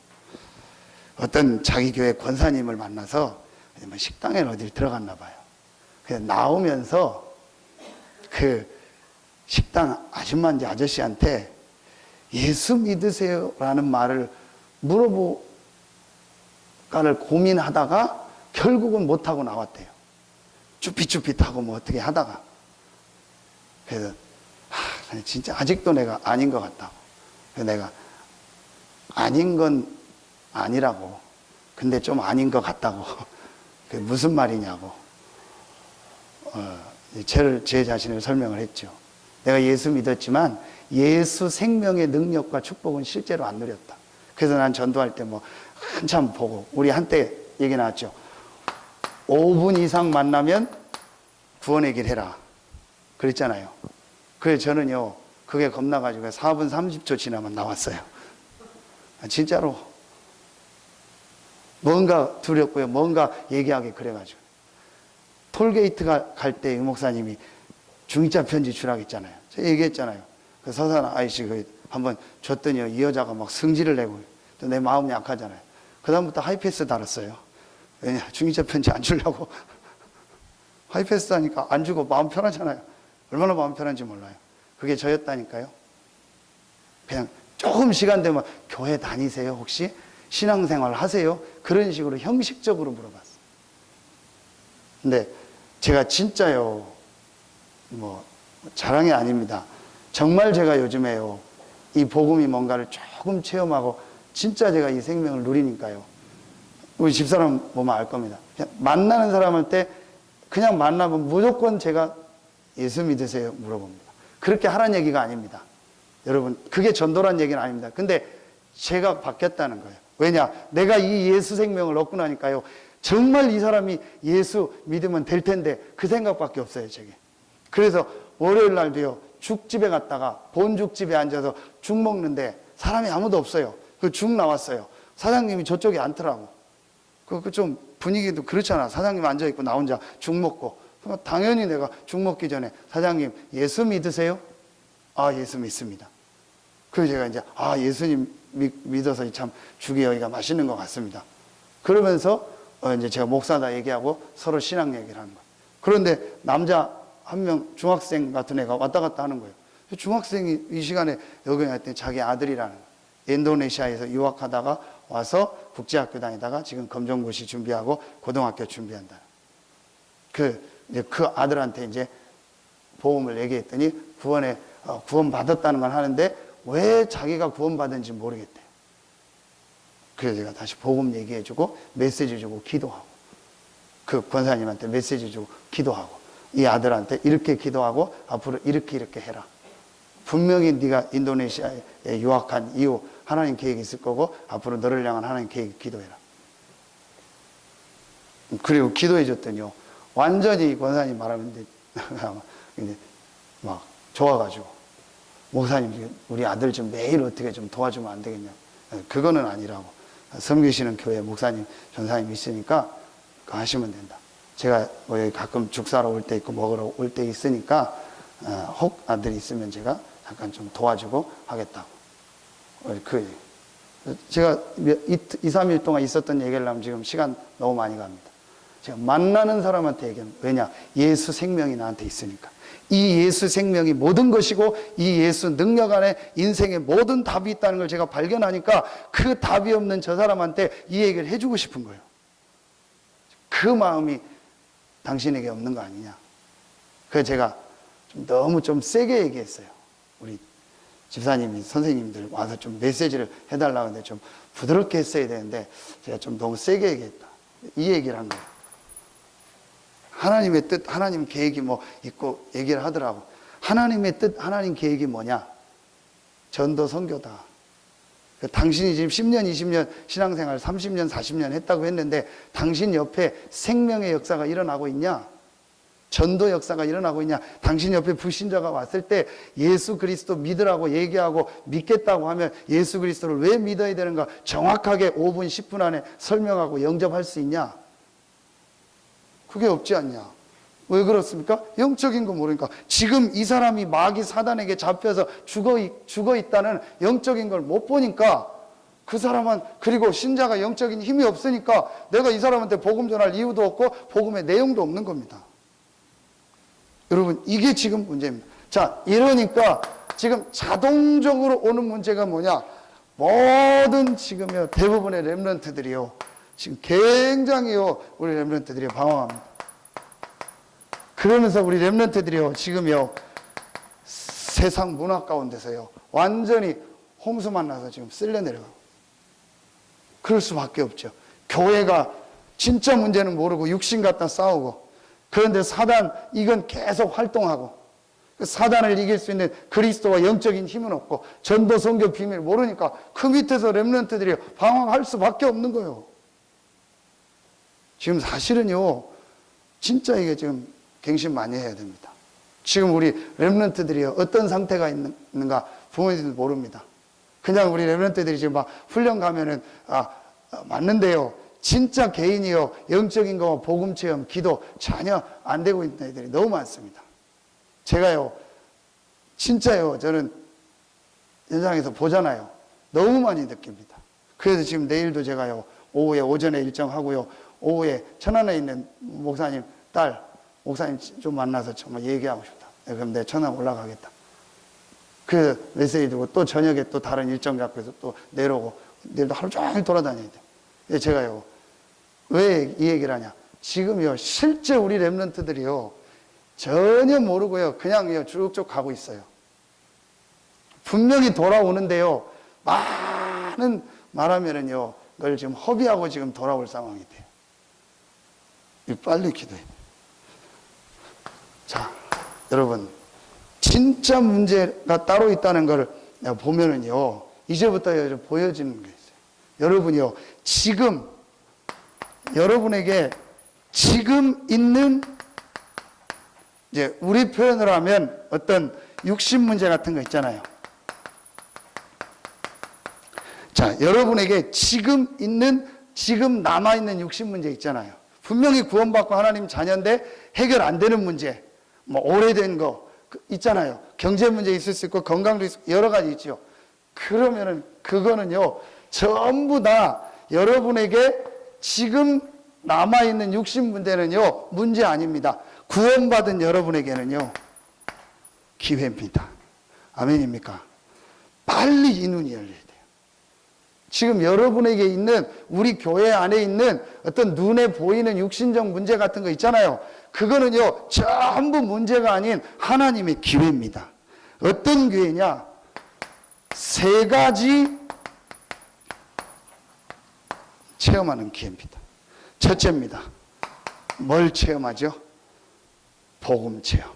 어떤 자기 교회 권사님을 만나서 식당에 어딜 들어갔나 봐요. 그래서 나오면서 그 식당 아줌마인지 아저씨한테 예수 믿으세요? 라는 말을 물어볼까를 고민하다가 결국은 못하고 나왔대요. 쭈삣쭈삣하고 뭐 어떻게 하다가. 그래서 진짜 아직도 내가 아닌 것 같다고. 그래서 내가 아닌 건 아니라고. 근데 좀 아닌 것 같다고. 그게 무슨 말이냐고. 제 자신을 설명을 했죠. 내가 예수 믿었지만 예수 생명의 능력과 축복은 실제로 안 누렸다. 그래서 난 전도할 때 뭐 한참 보고 우리 한때 얘기 나왔죠. 5분 이상 만나면 구원의 길 해라. 그랬잖아요. 그래서 저는요 그게 겁나가지고 4분 30초 지나면 나왔어요. 진짜로 뭔가 두렵고요. 뭔가 얘기하기 그래가지고 톨게이트가 갈 때 유 목사님이 중이자 편지 주라고 했잖아요. 제가 얘기했잖아요. 그 서산 아이씨 한번 줬더니 이 여자가 막 성질을 내고 또 내 마음이 약하잖아요. 그다음부터 하이패스 달았어요. 왜냐 중이자 편지 안 주려고. 하이패스 하니까 안 주고 마음 편하잖아요. 얼마나 마음 편한지 몰라요. 그게 저였다니까요. 그냥 조금 시간 되면 교회 다니세요 혹시? 신앙생활 하세요? 그런 식으로 형식적으로 물어봤어요. 근데 제가 진짜요 뭐 자랑이 아닙니다. 정말 제가 요즘에요 이 복음이 뭔가를 조금 체험하고 진짜 제가 이 생명을 누리니까요. 우리 집사람 보면 알 겁니다. 그냥 만나는 사람한테 그냥 만나면 무조건 제가 예수 믿으세요 물어봅니다. 그렇게 하라는 얘기가 아닙니다. 여러분 그게 전도란 얘기는 아닙니다. 근데 제가 바뀌었다는 거예요. 왜냐? 내가 이 예수 생명을 얻고 나니까요 정말 이 사람이 예수 믿으면 될 텐데 그 생각밖에 없어요 제게. 그래서 월요일 날도요 죽집에 갔다가 본죽집에 앉아서 죽 먹는데 사람이 아무도 없어요. 그 죽 나왔어요. 사장님이 저쪽에 앉더라고. 그 좀 분위기도 그렇잖아. 사장님 앉아있고 나 혼자 죽 먹고. 당연히 내가 죽 먹기 전에 사장님 예수 믿으세요? 아 예수 믿습니다. 그래서 제가 이제 예수님 믿어서 참 죽이 여기가 맛있는 것 같습니다. 그러면서 이제 제가 목사다 얘기하고 서로 신앙 얘기를 하는 거예요. 그런데 남자 한 명 중학생 같은 애가 왔다 갔다 하는 거예요. 중학생이 이 시간에 여기 왔더니 자기 아들이라는 거예요. 인도네시아에서 유학하다가 와서 국제학교 다니다가 지금 검정고시 준비하고 고등학교 준비한다. 그 아들한테 이제 복음을 얘기했더니 구원 받았다는 걸 하는데 왜 자기가 구원 받은지 모르겠대요. 그래서 제가 다시 복음 얘기해주고 메시지 주고 기도하고 그 권사님한테 메시지 주고 기도하고 이 아들한테 이렇게 기도하고 앞으로 이렇게 해라. 분명히 네가 인도네시아에 유학한 이후 하나님 계획이 있을 거고 앞으로 너를 향한 하나님 계획 기도해라. 그리고 기도해 줬더니요 완전히 권사님 말하는데 이제 막 좋아가지고 목사님 우리 아들 좀 매일 어떻게 좀 도와주면 안 되겠냐. 그거는 아니라고 섬기시는 교회 목사님 전사님 있으니까 그거 하시면 된다. 제가 뭐 여기 가끔 죽 사러 올 때 있고 먹으러 올 때 있으니까 혹 아들이 있으면 제가 잠깐 좀 도와주고 하겠다고. 제가 2, 3일 동안 있었던 얘기를 하면 지금 시간 너무 많이 갑니다. 제가 만나는 사람한테 얘기하면 왜냐? 예수 생명이 나한테 있으니까. 이 예수 생명이 모든 것이고 이 예수 능력 안에 인생의 모든 답이 있다는 걸 제가 발견하니까 그 답이 없는 저 사람한테 이 얘기를 해주고 싶은 거예요. 그 마음이 당신에게 없는 거 아니냐. 그래서 제가 너무 좀 세게 얘기했어요. 우리 집사님이 선생님들 와서 좀 메시지를 해달라고 하는데 좀 부드럽게 했어야 되는데 제가 좀 너무 세게 얘기했다. 이 얘기를 한 거예요. 하나님의 뜻, 하나님 계획이 뭐 있고 얘기를 하더라고. 하나님의 뜻, 하나님 계획이 뭐냐? 전도 선교다. 당신이 지금 10년, 20년 신앙생활 30년, 40년 했다고 했는데 당신 옆에 생명의 역사가 일어나고 있냐? 전도 역사가 일어나고 있냐? 당신 옆에 불신자가 왔을 때 예수 그리스도 믿으라고 얘기하고 믿겠다고 하면 예수 그리스도를 왜 믿어야 되는가? 정확하게 5분, 10분 안에 설명하고 영접할 수 있냐? 그게 없지 않냐? 왜 그렇습니까? 영적인 거 모르니까. 지금 이 사람이 마귀 사단에게 잡혀서 죽어 있다는 영적인 걸 못 보니까 그 사람은, 그리고 신자가 영적인 힘이 없으니까 내가 이 사람한테 복음 전할 이유도 없고 복음의 내용도 없는 겁니다. 여러분, 이게 지금 문제입니다. 자, 이러니까 지금 자동적으로 오는 문제가 뭐냐? 모든 지금요 대부분의 렘넌트들이요 지금 굉장히요 우리 렘넌트들이 방황합니다. 그러면서 우리 렘넌트들이요 지금요 세상 문화 가운데서요 완전히 홍수 만나서 지금 쓸려 내려가고 그럴 수밖에 없죠. 교회가 진짜 문제는 모르고 육신 갖다 싸우고, 그런데 사단 이건 계속 활동하고, 사단을 이길 수 있는 그리스도와 영적인 힘은 없고 전도 선교 비밀 모르니까 그 밑에서 렘넌트들이 방황할 수밖에 없는 거예요. 지금 사실은요 진짜 이게 지금 갱신 많이 해야 됩니다. 지금 우리 렘넌트들이 어떤 상태가 있는가 부모님들도 모릅니다. 그냥 우리 렘넌트들이 지금 막 훈련 가면은 맞는데요 진짜 개인이요 영적인 거 복음 체험 기도 전혀 안 되고 있는 애들이 너무 많습니다. 제가요 진짜요 저는 현장에서 보잖아요 너무 많이 느낍니다. 그래서 지금 내일도 제가요 오후에 오전에 일정하고요 오후에 천안에 있는 목사님 딸 목사님 좀 만나서 정말 얘기하고 싶다. 그럼 내 천안 올라가겠다. 그래서 메시지 두고 또 저녁에 또 다른 일정 잡고 해서 또 내려오고 내일도 하루 종일 돌아다녀야 돼. 제가요 왜 이 얘기를 하냐? 지금요 실제 우리 렘넌트들이요 전혀 모르고요 그냥요 쭉쭉 가고 있어요. 분명히 돌아오는데요 많은 말하면은요 그걸 지금 허비하고 지금 돌아올 상황이 돼요. 빨리 기도해. 자, 여러분 진짜 문제가 따로 있다는 걸 보면은요 이제부터 보여지는 게 있어요. 여러분이요 지금 여러분에게 지금 있는 이제 우리 표현으로 하면 어떤 육신 문제 같은 거 있잖아요. 자, 여러분에게 지금 있는 지금 남아있는 육신 문제 있잖아요. 분명히 구원받고 하나님 자녀인데 해결 안 되는 문제, 뭐 오래된 거 있잖아요. 경제 문제 있을 수 있고 건강도 있고 여러 가지 있죠. 그러면은 그거는요 전부 다 여러분에게 지금 남아있는 육신 문제는요 문제 아닙니다. 구원받은 여러분에게는요 기회입니다. 아멘입니까? 빨리 이 눈이 열려야 돼요. 지금 여러분에게 있는 우리 교회 안에 있는 어떤 눈에 보이는 육신적 문제 같은 거 있잖아요. 그거는요 전부 문제가 아닌 하나님의 기회입니다. 어떤 기회냐? 세 가지 체험하는 기회입니다. 첫째입니다. 뭘 체험하죠? 복음 체험.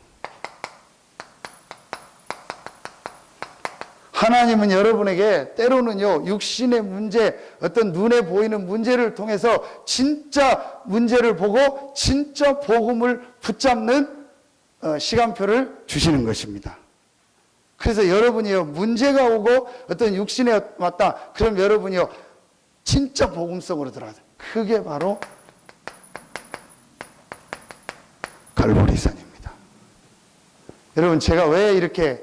하나님은 여러분에게 때로는요, 육신의 문제, 어떤 눈에 보이는 문제를 통해서 진짜 문제를 보고 진짜 복음을 붙잡는 시간표를 주시는 것입니다. 그래서 여러분이요, 문제가 오고 어떤 육신에 왔다. 그럼 여러분이요, 진짜 복음 속으로 들어가요. 그게 바로 갈보리산입니다. 여러분, 제가 왜 이렇게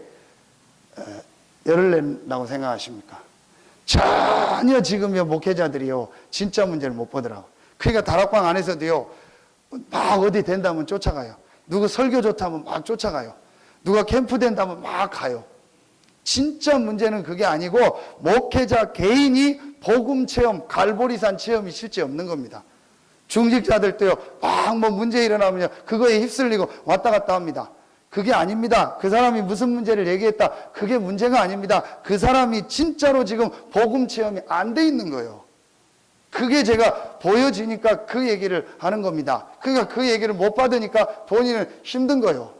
열을 낸다고 생각하십니까? 전혀 지금요, 목회자들이요, 진짜 문제를 못 보더라고요. 그러니까 다락방 안에서도요, 막 어디 된다면 쫓아가요. 누구 설교 좋다면 막 쫓아가요. 누가 캠프 된다면 막 가요. 진짜 문제는 그게 아니고 목회자 개인이 복음 체험, 갈보리산 체험이 실제 없는 겁니다. 중직자들도요, 막 뭐 문제 일어나면요, 그거에 휩쓸리고 왔다 갔다 합니다. 그게 아닙니다. 그 사람이 무슨 문제를 얘기했다. 그게 문제가 아닙니다. 그 사람이 진짜로 지금 복음 체험이 안 돼 있는 거예요. 그게 제가 보여지니까 그 얘기를 하는 겁니다. 그러니까 그 얘기를 못 받으니까 본인은 힘든 거예요.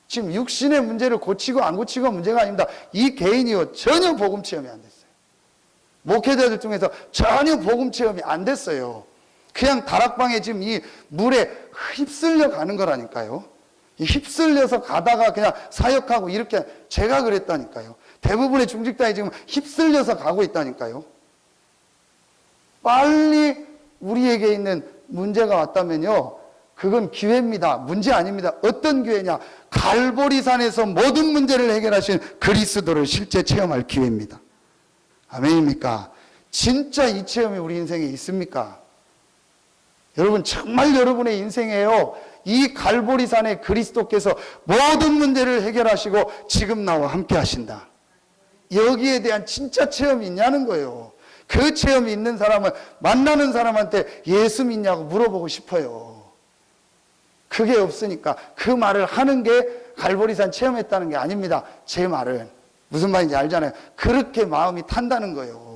지금 육신의 문제를 고치고 안 고치고 문제가 아닙니다. 이 개인이요, 전혀 복음 체험이 안 됐어요. 목회자들 중에서 전혀 복음 체험이 안 됐어요. 그냥 다락방에 지금 이 물에 휩쓸려 가는 거라니까요. 휩쓸려서 가다가 그냥 사역하고 이렇게 제가 그랬다니까요. 대부분의 중직자에 지금 휩쓸려서 가고 있다니까요. 빨리 우리에게 있는 문제가 왔다면요, 그건 기회입니다. 문제 아닙니다. 어떤 기회냐? 갈보리산에서 모든 문제를 해결하신 그리스도를 실제 체험할 기회입니다. 아멘입니까? 진짜 이 체험이 우리 인생에 있습니까? 여러분, 정말 여러분의 인생에요, 이 갈보리산의 그리스도께서 모든 문제를 해결하시고 지금 나와 함께 하신다. 여기에 대한 진짜 체험이 있냐는 거예요. 그 체험이 있는 사람은 만나는 사람한테 예수 믿냐고 물어보고 싶어요. 그게 없으니까 그 말을 하는 게 갈보리산 체험했다는 게 아닙니다. 제 말은 무슨 말인지 알잖아요. 그렇게 마음이 탄다는 거예요.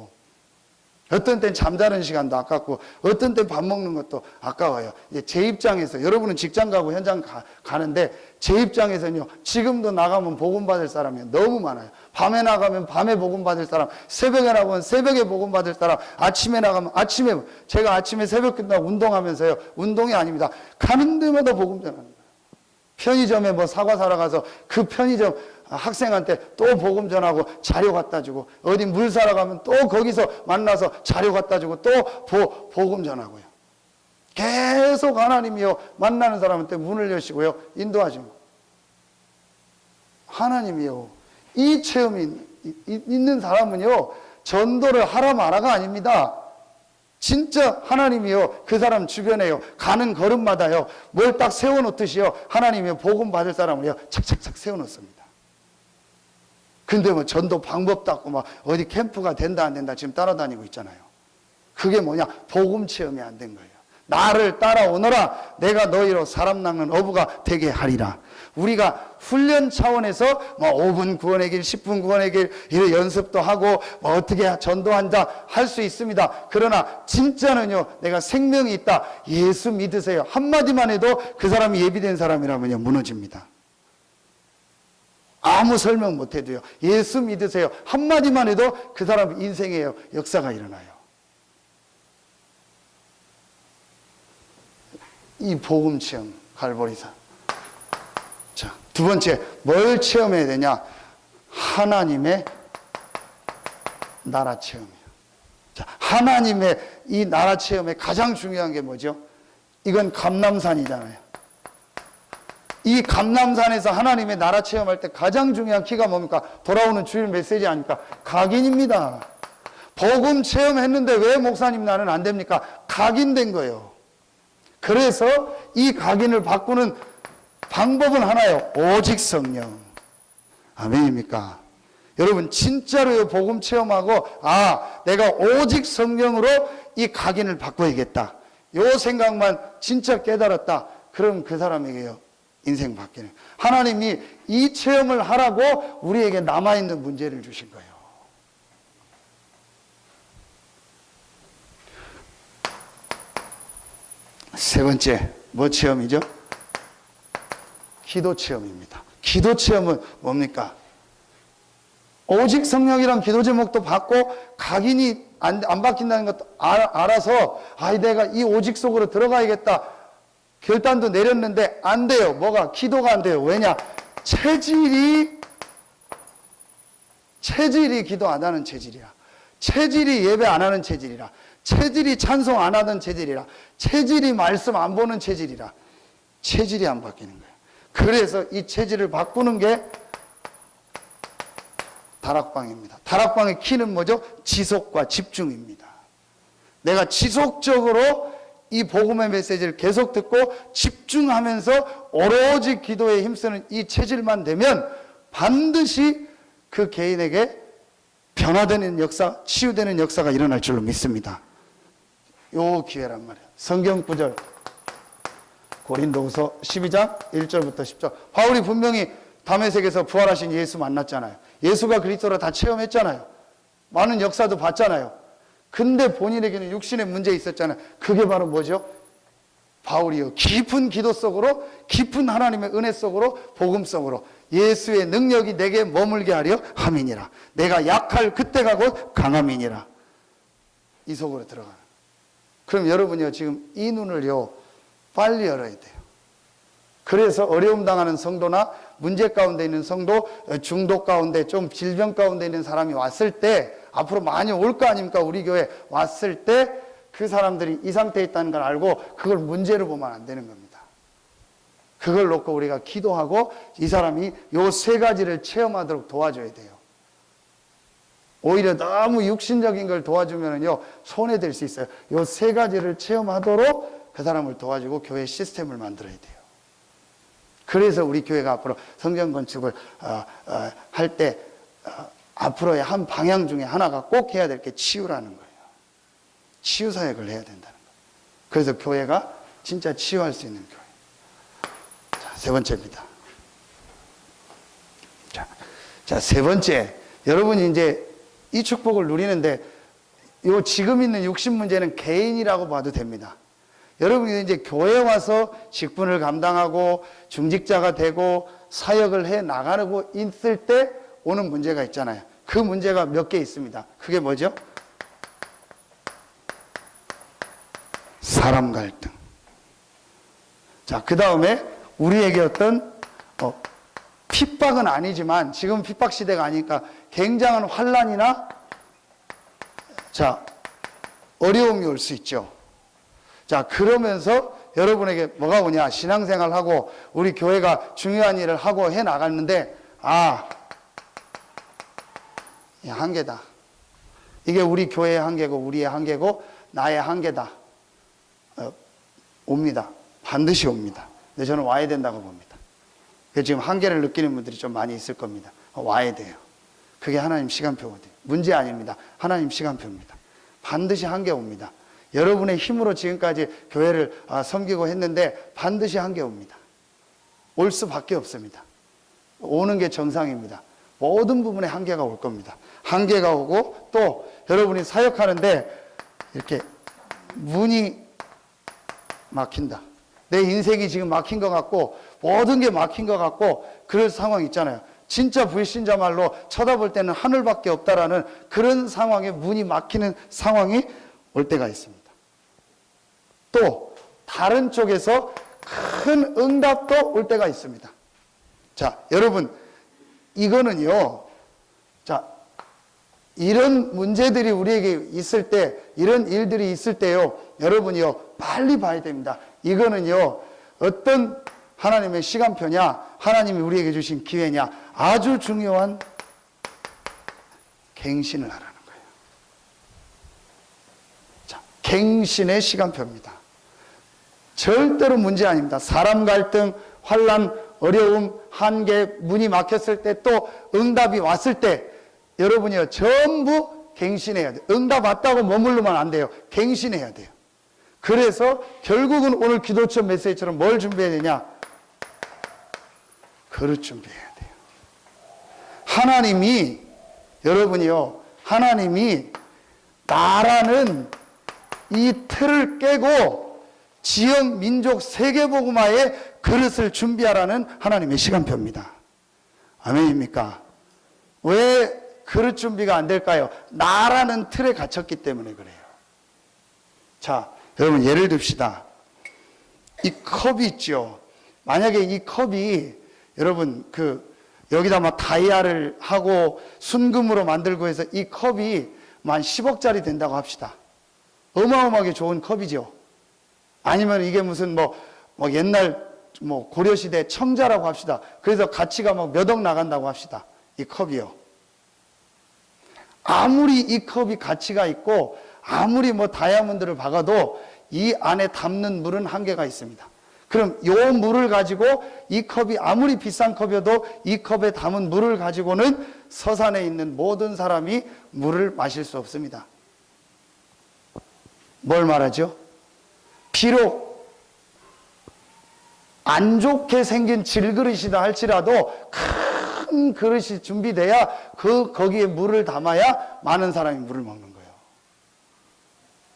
어떤 땐 잠자는 시간도 아깝고 어떤 땐 밥 먹는 것도 아까워요. 이제 제 입장에서, 여러분은 직장 가고 현장 가는데 제 입장에서는요, 지금도 나가면 복음 받을 사람이 너무 많아요. 밤에 나가면 밤에 복음 받을 사람, 새벽에 나가면 새벽에 복음 받을 사람, 아침에 나가면 아침에, 제가 아침에 새벽 끝나고 운동하면서요, 운동이 아닙니다, 가는 데마다 복음 전합니다. 편의점에 뭐 사과 사러 가서 그 편의점 학생한테 또 복음 전하고 자료 갖다 주고, 어디 물 사러 가면 또 거기서 만나서 자료 갖다 주고 또 복음 전하고요. 계속 하나님이요, 만나는 사람한테 문을 여시고요, 인도하시고. 하나님이요, 이 체험이 있는 사람은요, 전도를 하라 마라가 아닙니다. 진짜 하나님이요, 그 사람 주변에요, 가는 걸음마다요, 뭘 딱 세워놓듯이요, 하나님이요, 복음 받을 사람을요, 착착착 세워놓습니다. 근데 뭐 전도 방법도 없고 막 어디 캠프가 된다 안 된다 지금 따라다니고 있잖아요. 그게 뭐냐? 복음 체험이 안 된 거예요. 나를 따라오너라, 내가 너희로 사람 낚는 어부가 되게 하리라. 우리가 훈련 차원에서 뭐 5분 구원의 길, 10분 구원의 길 이런 연습도 하고 뭐 어떻게 전도한다 할 수 있습니다. 그러나 진짜는요, 내가 생명이 있다, 예수 믿으세요, 한마디만 해도 그 사람이 예비된 사람이라면요, 무너집니다. 아무 설명 못 해도요, 예수 믿으세요, 한마디만 해도 그 사람 인생에 역사가 일어나요. 이 복음 체험, 갈보리산. 자, 두 번째, 뭘 체험해야 되냐? 하나님의 나라 체험이에요. 자, 하나님의 이 나라 체험에 가장 중요한 게 뭐죠? 이건 감람산이잖아요. 이 감람산에서 하나님의 나라 체험할 때 가장 중요한 키가 뭡니까? 돌아오는 주일 메시지 아닙니까? 각인입니다. 복음 체험했는데 왜 목사님 나는 안 됩니까? 각인된 거예요. 그래서 이 각인을 바꾸는 방법은 하나예요. 오직 성령. 아멘입니까? 여러분, 진짜로 복음 체험하고, 아, 내가 오직 성령으로 이 각인을 바꿔야겠다, 요 생각만 진짜 깨달았다. 그럼 그 사람에게요, 인생 바뀌는. 하나님이 이 체험을 하라고 우리에게 남아있는 문제를 주신 거예요. 세 번째, 뭐 체험이죠? 기도 체험입니다. 기도 체험은 뭡니까? 오직 성령이란 기도 제목도 받고 각인이 안 바뀐다는 것도 알아서 내가 이 오직 속으로 들어가야겠다 결단도 내렸는데 안 돼요. 뭐가? 기도가 안 돼요. 왜냐? 체질이 기도 안 하는 체질이야. 체질이 예배 안 하는 체질이라. 체질이 찬송 안 하던 체질이라. 체질이 말씀 안 보는 체질이라. 체질이 안 바뀌는 거예요. 그래서 이 체질을 바꾸는 게 다락방입니다. 다락방의 키는 뭐죠? 지속과 집중입니다. 내가 지속적으로 이 복음의 메시지를 계속 듣고 집중하면서 오로지 기도에 힘쓰는 이 체질만 되면 반드시 그 개인에게 변화되는 역사, 치유되는 역사가 일어날 줄로 믿습니다. 요 기회란 말이에요. 성경 구절 고린도후서 12장 1절부터 10절. 바울이 분명히 다메섹에서 부활하신 예수 만났잖아요. 예수가 그리스도로 다 체험했잖아요. 많은 역사도 봤잖아요. 근데 본인에게는 육신의 문제 있었잖아요. 그게 바로 뭐죠? 바울이요. 깊은 기도 속으로, 깊은 하나님의 은혜 속으로, 복음 속으로 예수의 능력이 내게 머물게 하려 함이니라. 내가 약할 그때가 곧 강함이니라. 이 속으로 들어가는. 그럼 여러분이요, 지금 이 눈을요, 빨리 열어야 돼요. 그래서 어려움 당하는 성도나 문제 가운데 있는 성도, 중독 가운데 좀 질병 가운데 있는 사람이 왔을 때, 앞으로 많이 올 거 아닙니까? 우리 교회 왔을 때 그 사람들이 이 상태에 있다는 걸 알고 그걸 문제로 보면 안 되는 겁니다. 그걸 놓고 우리가 기도하고 이 사람이 요 세 가지를 체험하도록 도와줘야 돼요. 오히려 너무 육신적인 걸 도와주면요, 손해될 수 있어요. 요 세 가지를 체험하도록 그 사람을 도와주고 교회 시스템을 만들어야 돼요. 그래서 우리 교회가 앞으로 성전 건축을 할 때 앞으로의 한 방향 중에 하나가 꼭 해야 될 게 치유라는 거예요. 치유 사역을 해야 된다는 거예요. 그래서 교회가 진짜 치유할 수 있는 교회. 자, 세 번째입니다. 자, 세 번째. 여러분이 이제 이 축복을 누리는데 요 지금 있는 육신 문제는 개인이라고 봐도 됩니다. 여러분이 이제 교회에 와서 직분을 감당하고 중직자가 되고 사역을 해 나가고 있을 때 오는 문제가 있잖아요. 그 문제가 몇 개 있습니다. 그게 뭐죠? 사람 갈등. 자, 그 다음에 우리에게 어떤 핍박은 아니지만 지금 핍박 시대가 아니니까 굉장한 환난이나 어려움이 올 수 있죠. 자, 그러면서 여러분에게 뭐가 오냐? 신앙생활하고 우리 교회가 중요한 일을 하고 해 나갔는데 이 한계다. 이게 우리 교회의 한계고 우리의 한계고 나의 한계다. 옵니다. 반드시 옵니다. 근데 저는 와야 된다고 봅니다. 지금 한계를 느끼는 분들이 좀 많이 있을 겁니다. 와야 돼요. 그게 하나님 시간표거든요. 문제 아닙니다. 하나님 시간표입니다. 반드시 한계 옵니다. 여러분의 힘으로 지금까지 교회를 섬기고 했는데 반드시 한계 옵니다. 올 수밖에 없습니다. 오는 게 정상입니다. 모든 부분에 한계가 올 겁니다. 한계가 오고 또 여러분이 사역하는데 이렇게 문이 막힌다. 내 인생이 지금 막힌 것 같고 모든 게 막힌 것 같고 그럴 상황 있잖아요. 진짜 불신자 말로 쳐다볼 때는 하늘밖에 없다라는 그런 상황에 문이 막히는 상황이 올 때가 있습니다. 또 다른 쪽에서 큰 응답도 올 때가 있습니다. 자, 여러분 이거는요. 자, 이런 문제들이 우리에게 있을 때, 이런 일들이 있을 때요. 여러분이요. 빨리 봐야 됩니다. 이거는요. 어떤 하나님의 시간표냐, 하나님이 우리에게 주신 기회냐, 아주 중요한 갱신을 하라는 거예요. 자, 갱신의 시간표입니다. 절대로 문제 아닙니다. 사람 갈등, 환난, 어려움, 한계, 문이 막혔을 때 또 응답이 왔을 때 여러분이요 전부 갱신해야 돼요. 응답 왔다고 머무르면 안 돼요. 갱신해야 돼요. 그래서 결국은 오늘 기도처 메시지처럼 뭘 준비해야 되냐? 그릇 준비해야 돼요. 하나님이 여러분이요 하나님이 나라는 이 틀을 깨고 지역, 민족, 세계복음화의 그릇을 준비하라는 하나님의 시간표입니다. 아멘입니까? 왜 그릇 준비가 안 될까요? 나라는 틀에 갇혔기 때문에 그래요. 자, 여러분 예를 듭시다. 이 컵이 있죠. 만약에 이 컵이 여러분 여기다 막 다이아를 하고 순금으로 만들고 해서 이 컵이 한 10억짜리 된다고 합시다. 어마어마하게 좋은 컵이죠. 아니면 이게 무슨 뭐 옛날 고려시대 청자라고 합시다. 그래서 가치가 막 몇 억 나간다고 합시다. 이 컵이요. 아무리 이 컵이 가치가 있고 아무리 다이아몬드를 박아도 이 안에 담는 물은 한계가 있습니다. 그럼 이 물을 가지고 이 컵이 아무리 비싼 컵이어도 이 컵에 담은 물을 가지고는 서산에 있는 모든 사람이 물을 마실 수 없습니다. 뭘 말하죠? 비록 안 좋게 생긴 질그릇이다 할지라도 큰 그릇이 준비돼야 거기에 물을 담아야 많은 사람이 물을 먹는 거예요.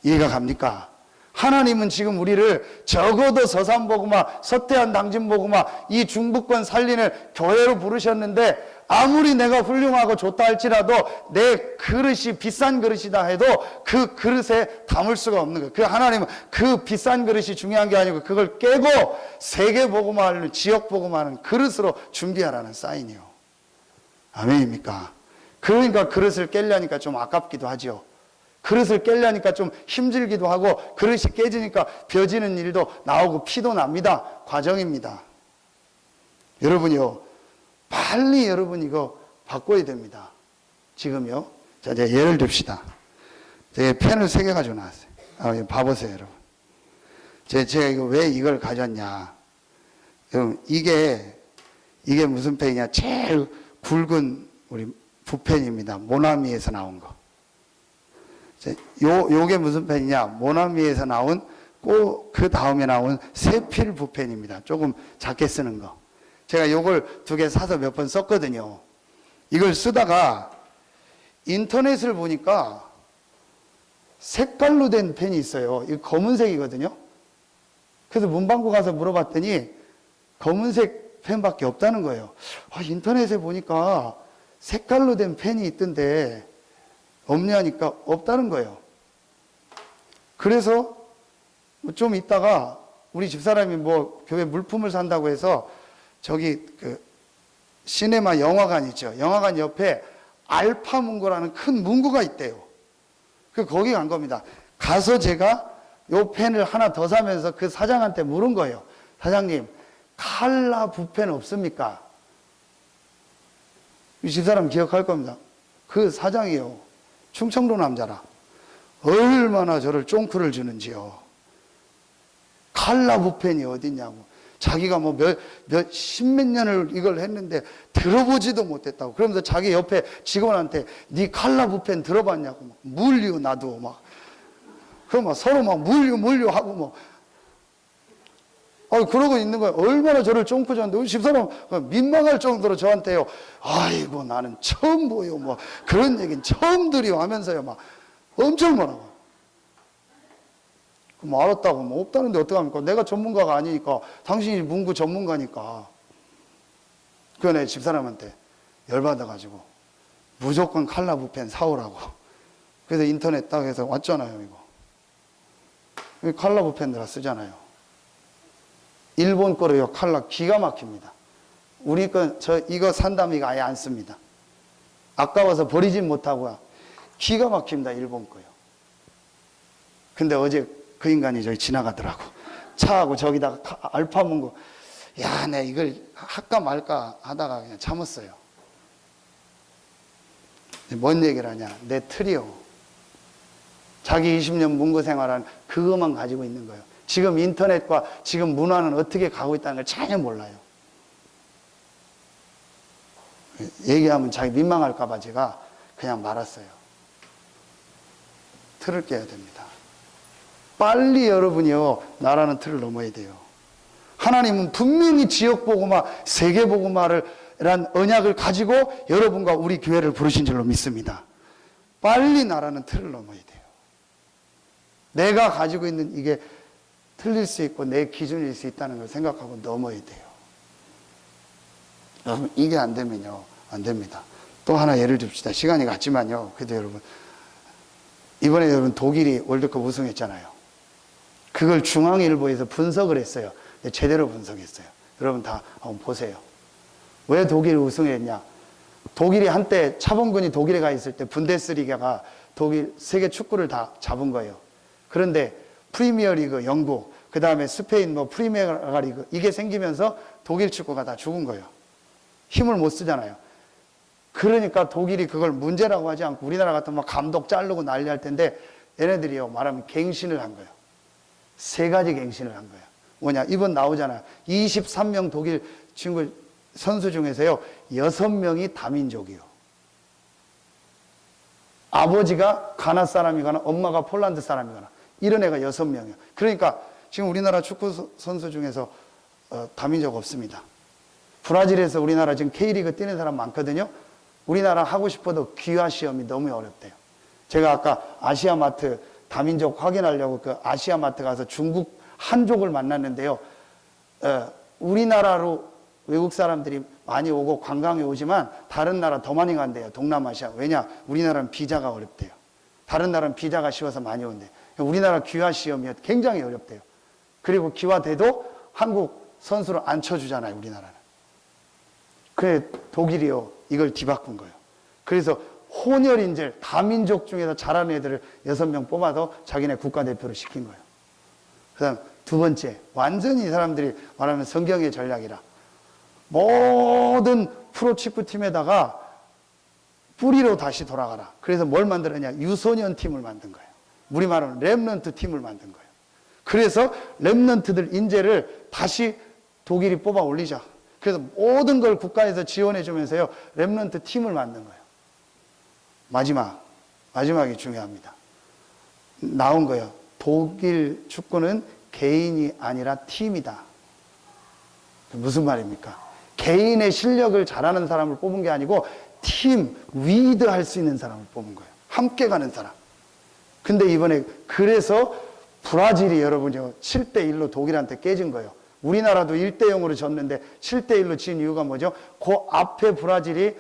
이해가 갑니까? 하나님은 지금 우리를 적어도 서산복음화, 서태한 당진복음화, 이 중부권 살리는 교회로 부르셨는데 아무리 내가 훌륭하고 좋다 할지라도 내 그릇이 비싼 그릇이다 해도 그 그릇에 담을 수가 없는 거예요. 하나님은 그 비싼 그릇이 중요한 게 아니고 그걸 깨고 세계복음화를 지역복음화하는 그릇으로 준비하라는 사인이요. 아멘입니까? 그러니까 그릇을 깨려니까 좀 아깝기도 하죠. 그릇을 깨려니까 좀 힘들기도 하고 그릇이 깨지니까 벼지는 일도 나오고 피도 납니다. 과정입니다. 여러분이요, 빨리 여러분 이거 바꿔야 됩니다. 지금요. 자, 이제 예를 듭시다. 제가 펜을 3개 가지고 나왔어요. 봐보세요, 여러분. 제가 이거 왜 이걸 가졌냐. 여러분, 이게 무슨 펜이냐. 제일 굵은 우리 붓펜입니다. 모나미에서 나온 거. 요게 무슨 펜이냐? 모나미에서 나온 그 다음에 나온 세필 붓펜입니다. 조금 작게 쓰는 거. 제가 요걸 2개 사서 몇 번 썼거든요. 이걸 쓰다가 인터넷을 보니까 색깔로 된 펜이 있어요. 이거 검은색이거든요. 그래서 문방구 가서 물어봤더니 검은색 펜밖에 없다는 거예요. 인터넷에 보니까 색깔로 된 펜이 있던데 없냐니까 없다는 거예요. 그래서 좀 있다가 우리 집사람이 교회 물품을 산다고 해서 저기 시네마 영화관 있죠. 영화관 옆에 알파문고라는 큰 문구가 있대요. 거기 간 겁니다. 가서 제가 요 펜을 하나 더 사면서 그 사장한테 물은 거예요. 사장님, 칼라 붓펜 없습니까? 이 집사람 기억할 겁니다. 그 사장이요. 충청도 남자라. 얼마나 저를 쫑크를 주는지요. 칼라 붓펜이 어딨냐고. 자기가 십몇 년을 이걸 했는데 들어보지도 못했다고. 그러면서 자기 옆에 직원한테 네 칼라 붓펜 들어봤냐고. 물류 나도 그럼 서로 물류 하고 그러고 있는 거예요. 얼마나 저를 쫑크 줬는데 우리 집사람 민망할 정도로 저한테요. 아이고 나는 처음 보여. 그런 얘기는 처음 들이요 하면서요. 엄청 뭐라고. 그럼 알았다고. 없다는데 어떡합니까? 내가 전문가가 아니니까. 당신이 문구 전문가니까. 그래 집사람한테 열받아가지고 무조건 칼라 붓펜 사오라고. 그래서 인터넷 딱 해서 왔잖아요. 이거 칼라 붓펜 내가 쓰잖아요. 일본 거로요. 칼라 기가 막힙니다. 우리 이거 산다면 이거 아예 안 씁니다. 아까워서 버리진 못하고요. 기가 막힙니다. 일본 거요. 근데 어제 그 인간이 저기 지나가더라고. 차하고 저기다가 알파문고. 야, 내 이걸 할까 말까 하다가 그냥 참았어요. 뭔 얘기를 하냐. 내 틀이요. 자기 20년 문고 생활한 그것만 가지고 있는 거예요. 지금 인터넷과 지금 문화는 어떻게 가고 있다는 걸 전혀 몰라요. 얘기하면 자기 민망할까봐 제가 그냥 말았어요. 틀을 깨야 됩니다. 빨리 여러분이요, 나라는 틀을 넘어야 돼요. 하나님은 분명히 지역복음화, 세계복음화란 언약을 가지고 여러분과 우리 교회를 부르신 줄로 믿습니다. 빨리 나라는 틀을 넘어야 돼요. 내가 가지고 있는 이게 틀릴 수 있고 내 기준일 수 있다는 걸 생각하고 넘어야 돼요. 여러분, 이게 안 되면요, 안 됩니다. 또 하나 예를 듭시다. 시간이 갔지만요. 그래도 여러분, 이번에 여러분 독일이 월드컵 우승했잖아요. 그걸 중앙일보에서 분석을 했어요. 제대로 분석했어요. 여러분 다 한번 보세요. 왜 독일이 우승했냐? 독일이 한때 차범근이 독일에 가 있을 때 분데스리가가 독일 세계 축구를 다 잡은 거예요. 그런데 프리미어리그 영국, 그 다음에 스페인 뭐 프리미어리그 이게 생기면서 독일 축구가 다 죽은 거예요. 힘을 못 쓰잖아요. 그러니까 독일이 그걸 문제라고 하지 않고 우리나라 같은 막 감독 자르고 난리 할 텐데 얘네들이요 말하면 갱신을 한 거예요. 세 가지 갱신을 한 거예요. 뭐냐? 이번 나오잖아요. 23명 독일 친구 선수 중에서요 6명이 다민족이요. 아버지가 가나 사람이거나 엄마가 폴란드 사람이거나 이런 애가 6명이요. 그러니까 지금 우리나라 축구 선수 중에서 다민족 없습니다. 브라질에서 우리나라 지금 K리그 뛰는 사람 많거든요. 우리나라 하고 싶어도 귀화 시험이 너무 어렵대요. 제가 아까 아시아마트 다민족 확인하려고 그 아시아마트 가서 중국 한족을 만났는데요. 우리나라로 외국 사람들이 많이 오고 관광에 오지만 다른 나라 더 많이 간대요. 동남아시아. 왜냐? 우리나라는 비자가 어렵대요. 다른 나라는 비자가 쉬워서 많이 온대요. 우리나라 귀화 시험이 굉장히 어렵대요. 그리고 귀화돼도 한국 선수를 안 쳐주잖아요. 우리나라는. 그래 독일이요 이걸 뒤바꾼 거예요. 그래서 혼혈인질 다민족 중에서 잘하는 애들을 6명 뽑아서 자기네 국가대표를 시킨 거예요. 그 다음 두 번째, 완전히 이 사람들이 말하면 성경의 전략이라 모든 프로축구팀에다가 뿌리로 다시 돌아가라. 그래서 뭘 만들었냐? 유소년 팀을 만든 거예요. 우리말로는 렘넌트 팀을 만든 거예요. 그래서 렘넌트들 인재를 다시 독일이 뽑아 올리자. 그래서 모든 걸 국가에서 지원해 주면서요 렘넌트 팀을 만든 거예요. 마지막이 중요합니다. 나온 거예요. 독일 축구는 개인이 아니라 팀이다. 무슨 말입니까? 개인의 실력을 잘하는 사람을 뽑은 게 아니고 팀, 리드 할 수 있는 사람을 뽑은 거예요. 함께 가는 사람. 근데 이번에 그래서 브라질이 여러분요 7대1로 독일한테 깨진 거예요. 우리나라도 1대0으로 졌는데 7대1로 진 이유가 뭐죠? 그 앞에 브라질이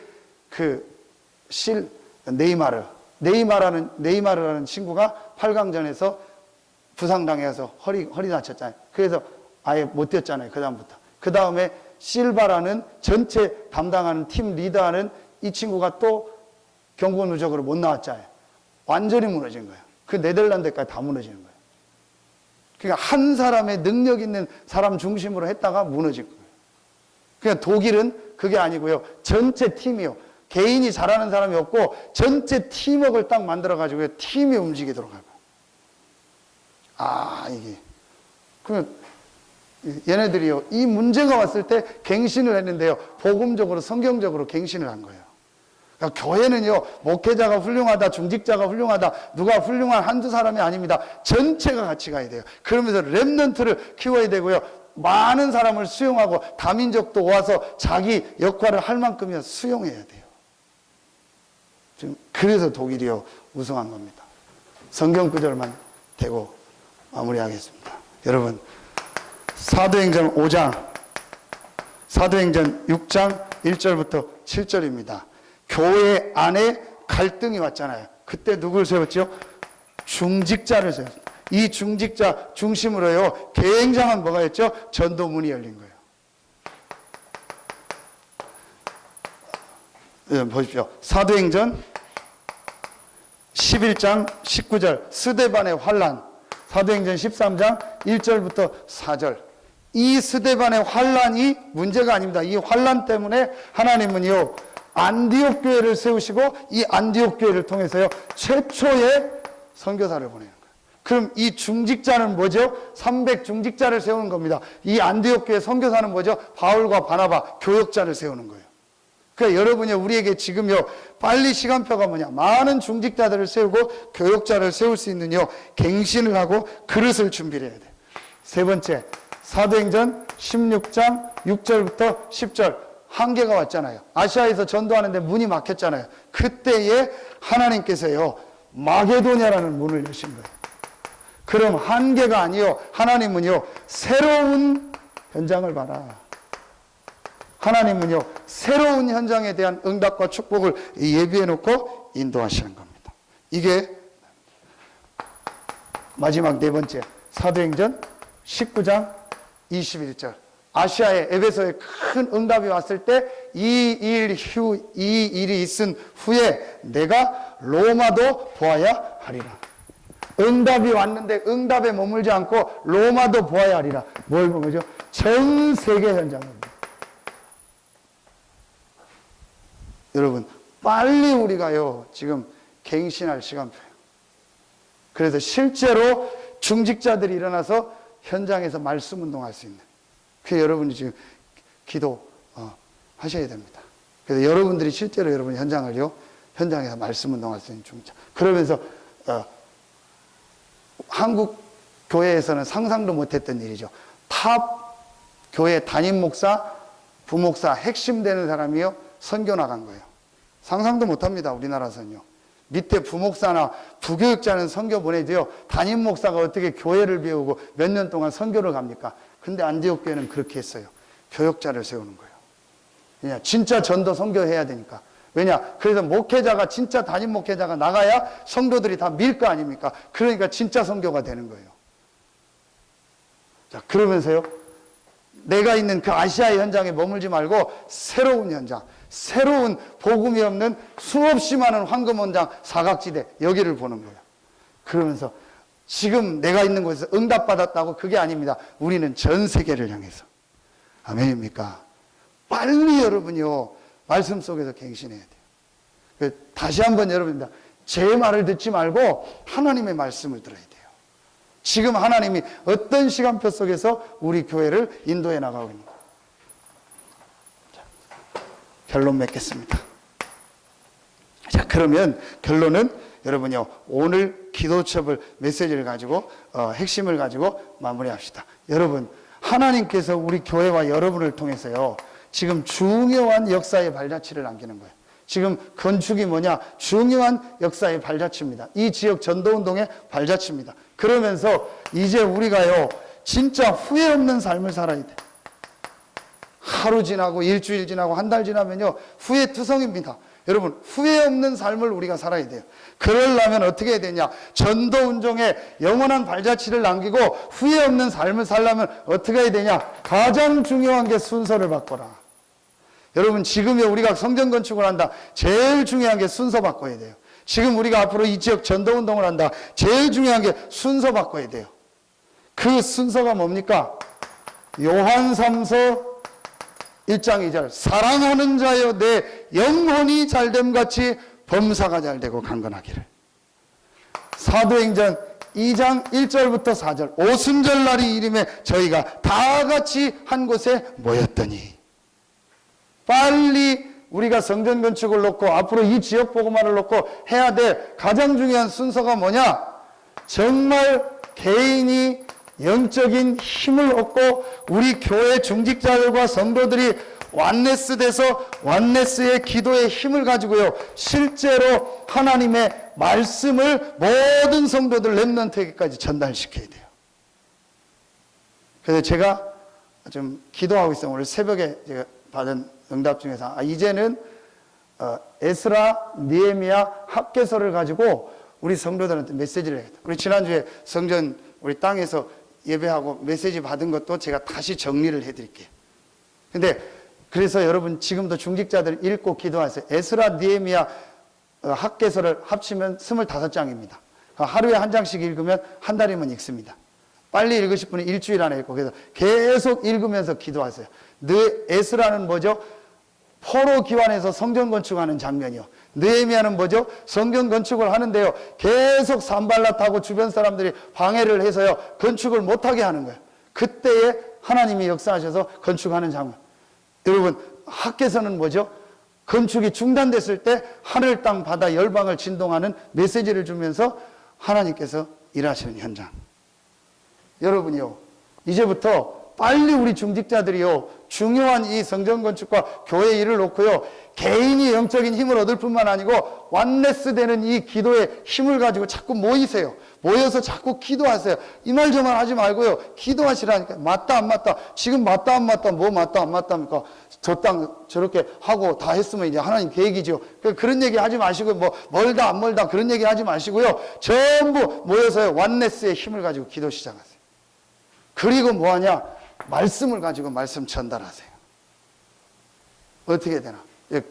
네이마르라는 친구가 8강전에서 부상당해서 허리 다쳤잖아요. 그래서 아예 못 뛰었잖아요. 그다음부터. 그 다음에 실바라는 전체 담당하는 팀 리더하는 이 친구가 또 경고 누적으로 못 나왔잖아요. 완전히 무너진 거예요. 그 네덜란드까지 다 무너지는 거예요. 그러니까 한 사람의 능력 있는 사람 중심으로 했다가 무너진 거예요. 그러니까 독일은 그게 아니고요. 전체 팀이요. 개인이 잘하는 사람이 없고 전체 팀워크를 딱 만들어가지고 팀이 움직이도록 할 거예요. 이게. 그러면 얘네들이요. 이 문제가 왔을 때 갱신을 했는데요. 복음적으로 성경적으로 갱신을 한 거예요. 그러니까 교회는요. 목회자가 훌륭하다, 중직자가 훌륭하다, 누가 훌륭한 한두 사람이 아닙니다. 전체가 같이 가야 돼요. 그러면서 렘넌트를 키워야 되고요. 많은 사람을 수용하고 다민족도 와서 자기 역할을 할 만큼이야 수용해야 돼요. 지금 그래서 독일이요 우승한 겁니다. 성경 구절만 대고 마무리하겠습니다. 여러분 사도행전 5장, 사도행전 6장 1절부터 7절입니다. 교회 안에 갈등이 왔잖아요. 그때 누굴 세웠죠? 중직자를 세웠어요. 이 중직자 중심으로요 굉장한 뭐가 있죠? 전도문이 열린 거예요. 보십시오. 사도행전 11장 19절 스데반의 환란, 사도행전 13장 1절부터 4절. 이 스데반의 환란이 문제가 아닙니다. 이 환란 때문에 하나님은요 안디옥 교회를 세우시고 이 안디옥 교회를 통해서요 최초의 선교사를 보내는 거예요. 그럼 이 중직자는 뭐죠? 300 중직자를 세우는 겁니다. 이 안디옥 교회 선교사는 뭐죠? 바울과 바나바 교역자를 세우는 거예요. 그러니까 여러분이 우리에게 지금요 빨리 시간표가 뭐냐? 많은 중직자들을 세우고 교역자를 세울 수 있는요 갱신을 하고 그릇을 준비를 해야 돼요. 세 번째, 사도행전 16장 6절부터 10절 한계가 왔잖아요. 아시아에서 전도하는데 문이 막혔잖아요. 그때에 하나님께서요 마게도냐라는 문을 여신 거예요. 그럼 한계가 아니요. 하나님은요, 새로운 현장을 봐라. 하나님은요, 새로운 현장에 대한 응답과 축복을 예비해 놓고 인도하시는 겁니다. 이게 마지막 네 번째, 사도행전 19장 21절. 아시아의 에베소에 큰 응답이 왔을 때 이 일이 있은 후에 내가 로마도 보아야 하리라. 응답이 왔는데 응답에 머물지 않고 로마도 보아야 하리라. 뭘 본 거죠? 전 세계 현장입니다. 여러분, 빨리 우리가요, 지금 갱신할 시간표예요. 그래서 실제로 중직자들이 일어나서 현장에서 말씀 운동할 수 있는, 그래서 여러분이 지금 기도 하셔야 됩니다. 그래서 여러분들이 실제로 여러분 현장에서 말씀 운동할 수 있는 중직자. 그러면서 한국 교회에서는 상상도 못했던 일이죠. 탑 교회 담임 목사, 부목사, 핵심 되는 사람이요, 선교 나간 거예요. 상상도 못합니다, 우리나라에서는요. 밑에 부목사나 부교육자는 선교 보내도요, 담임 목사가 어떻게 교회를 배우고 몇 년 동안 선교를 갑니까? 근데 안디옥 교회는 그렇게 했어요. 교역자를 세우는 거예요. 왜냐, 진짜 전도 선교해야 되니까. 왜냐, 그래서 목회자가, 진짜 담임 목회자가 나가야 성도들이 다 밀 거 아닙니까? 그러니까 진짜 선교가 되는 거예요. 자, 그러면서요, 내가 있는 그 아시아의 현장에 머물지 말고 새로운 현장, 새로운 복음이 없는 수없이 많은 황금원장, 사각지대, 여기를 보는 거예요. 그러면서 지금 내가 있는 곳에서 응답받았다고, 그게 아닙니다. 우리는 전 세계를 향해서. 아멘입니까? 빨리 여러분이요, 말씀 속에서 갱신해야 돼요. 다시 한번 여러분입니다. 제 말을 듣지 말고 하나님의 말씀을 들어야 돼요. 지금 하나님이 어떤 시간표 속에서 우리 교회를 인도해 나가고 있는가. 결론 맺겠습니다. 자, 그러면 결론은 여러분요, 오늘 기도첩을 메시지를 가지고 핵심을 가지고 마무리합시다. 여러분, 하나님께서 우리 교회와 여러분을 통해서요, 지금 중요한 역사의 발자취를 남기는 거예요. 지금 건축이 뭐냐? 중요한 역사의 발자취입니다. 이 지역 전도운동의 발자취입니다. 그러면서 이제 우리가요, 진짜 후회 없는 삶을 살아야 돼. 하루 지나고 일주일 지나고 한 달 지나면요, 후회투성입니다. 여러분, 후회 없는 삶을 우리가 살아야 돼요. 그러려면 어떻게 해야 되냐? 전도운동에 영원한 발자취를 남기고 후회 없는 삶을 살려면 어떻게 해야 되냐? 가장 중요한 게 순서를 바꿔라. 여러분, 지금요, 우리가 성전 건축을 한다. 제일 중요한 게 순서 바꿔야 돼요. 지금 우리가 앞으로 이 지역 전도운동을 한다. 제일 중요한 게 순서 바꿔야 돼요. 그 순서가 뭡니까? 요한3서 1장 2절, 사랑하는 자여 내 영혼이 잘됨같이 범사가 잘되고 강건하기를. 사도행전 2장 1절부터 4절, 오순절날이 이름에 저희가 다 같이 한 곳에 모였더니. 빨리 우리가 성전 건축을 놓고 앞으로 이 지역 복음화를 놓고 해야 될 가장 중요한 순서가 뭐냐? 정말 개인이 영적인 힘을 얻고 우리 교회 중직자들과 성도들이 완네스 돼서 완네스의 기도의 힘을 가지고요, 실제로 하나님의 말씀을 모든 성도들 렘넌트에게까지 전달시켜야 돼요. 그래서 제가 좀 기도하고 있어요. 오늘 새벽에 제가 받은 응답 중에서 이제는 에스라, 느헤미야, 학개서를 가지고 우리 성도들한테 메시지를 해야겠다. 우리 지난주에 성전 우리 땅에서 예배하고 메시지 받은 것도 제가 다시 정리를 해드릴게요. 근데 그래서 여러분 지금도 중직자들 읽고 기도하세요. 에스라, 느헤미야, 학개서를 합치면 25장입니다. 하루에 한 장씩 읽으면 한 달이면 읽습니다. 빨리 읽으실 분은 일주일 안에 읽고, 그래서 계속 읽으면서 기도하세요. 에스라는 뭐죠? 포로 기환에서 성전 건축하는 장면이요. 느헤미야는 뭐죠? 성전 건축을 하는데요, 계속 산발랏하고 주변 사람들이 방해를 해서요, 건축을 못하게 하는 거예요. 그때에 하나님이 역사하셔서 건축하는 장면. 여러분, 학개서는 뭐죠? 건축이 중단됐을 때 하늘, 땅, 바다, 열방을 진동하는 메시지를 주면서 하나님께서 일하시는 현장. 여러분이요, 이제부터 빨리 우리 중직자들이요, 중요한 이 성전 건축과 교회 일을 놓고요, 개인이 영적인 힘을 얻을 뿐만 아니고 완네스 되는 이 기도의 힘을 가지고 자꾸 모이세요. 모여서 자꾸 기도하세요. 이 말 저 말 하지 말고요. 기도하시라니까. 맞다 안 맞다. 지금 맞다 안 맞다. 뭐 맞다 안 맞답니까? 저 땅 저렇게 하고 다 했으면 이제 하나님 계획이죠. 그런 얘기 하지 마시고 뭐 멀다 안 멀다 그런 얘기 하지 마시고요. 전부 모여서 완네스의 힘을 가지고 기도 시작하세요. 그리고 뭐하냐? 말씀을 가지고 말씀 전달하세요. 어떻게 되나?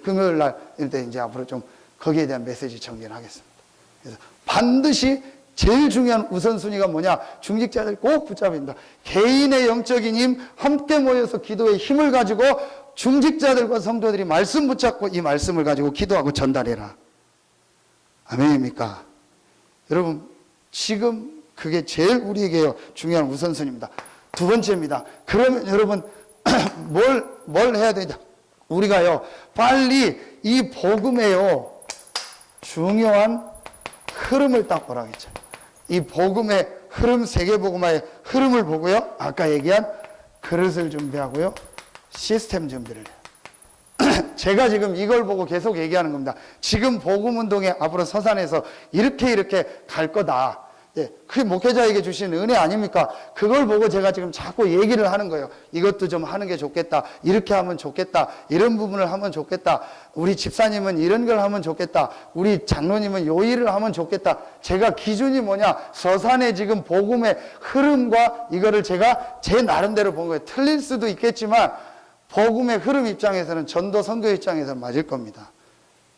금요일 날일 때 이제 앞으로 좀 거기에 대한 메시지 정리를 하겠습니다. 그래서 반드시 제일 중요한 우선순위가 뭐냐? 중직자들 꼭 붙잡습니다. 개인의 영적인 힘 함께 모여서 기도의 힘을 가지고 중직자들과 성도들이 말씀 붙잡고 이 말씀을 가지고 기도하고 전달해라. 아멘입니까? 여러분 지금 그게 제일 우리에게 중요한 우선순위입니다. 두 번째입니다. 그러면 여러분 뭘 해야 되냐? 우리가요 빨리 이 복음에요 중요한 흐름을 딱 보라고 했죠. 이 복음의 흐름, 세계복음화의 흐름을 보고요 아까 얘기한 그릇을 준비하고요 시스템 준비를 해요. 제가 지금 이걸 보고 계속 얘기하는 겁니다. 지금 복음운동에 앞으로 서산에서 이렇게 갈 거다. 예, 그게 목회자에게 주신 은혜 아닙니까? 그걸 보고 제가 지금 자꾸 얘기를 하는 거예요. 이것도 좀 하는 게 좋겠다. 이렇게 하면 좋겠다. 이런 부분을 하면 좋겠다. 우리 집사님은 이런 걸 하면 좋겠다. 우리 장로님은 요 일을 하면 좋겠다. 제가 기준이 뭐냐? 서산의 지금 복음의 흐름과 이거를 제가 제 나름대로 본 거예요. 틀릴 수도 있겠지만 복음의 흐름 입장에서는 전도 선교 입장에서는 맞을 겁니다.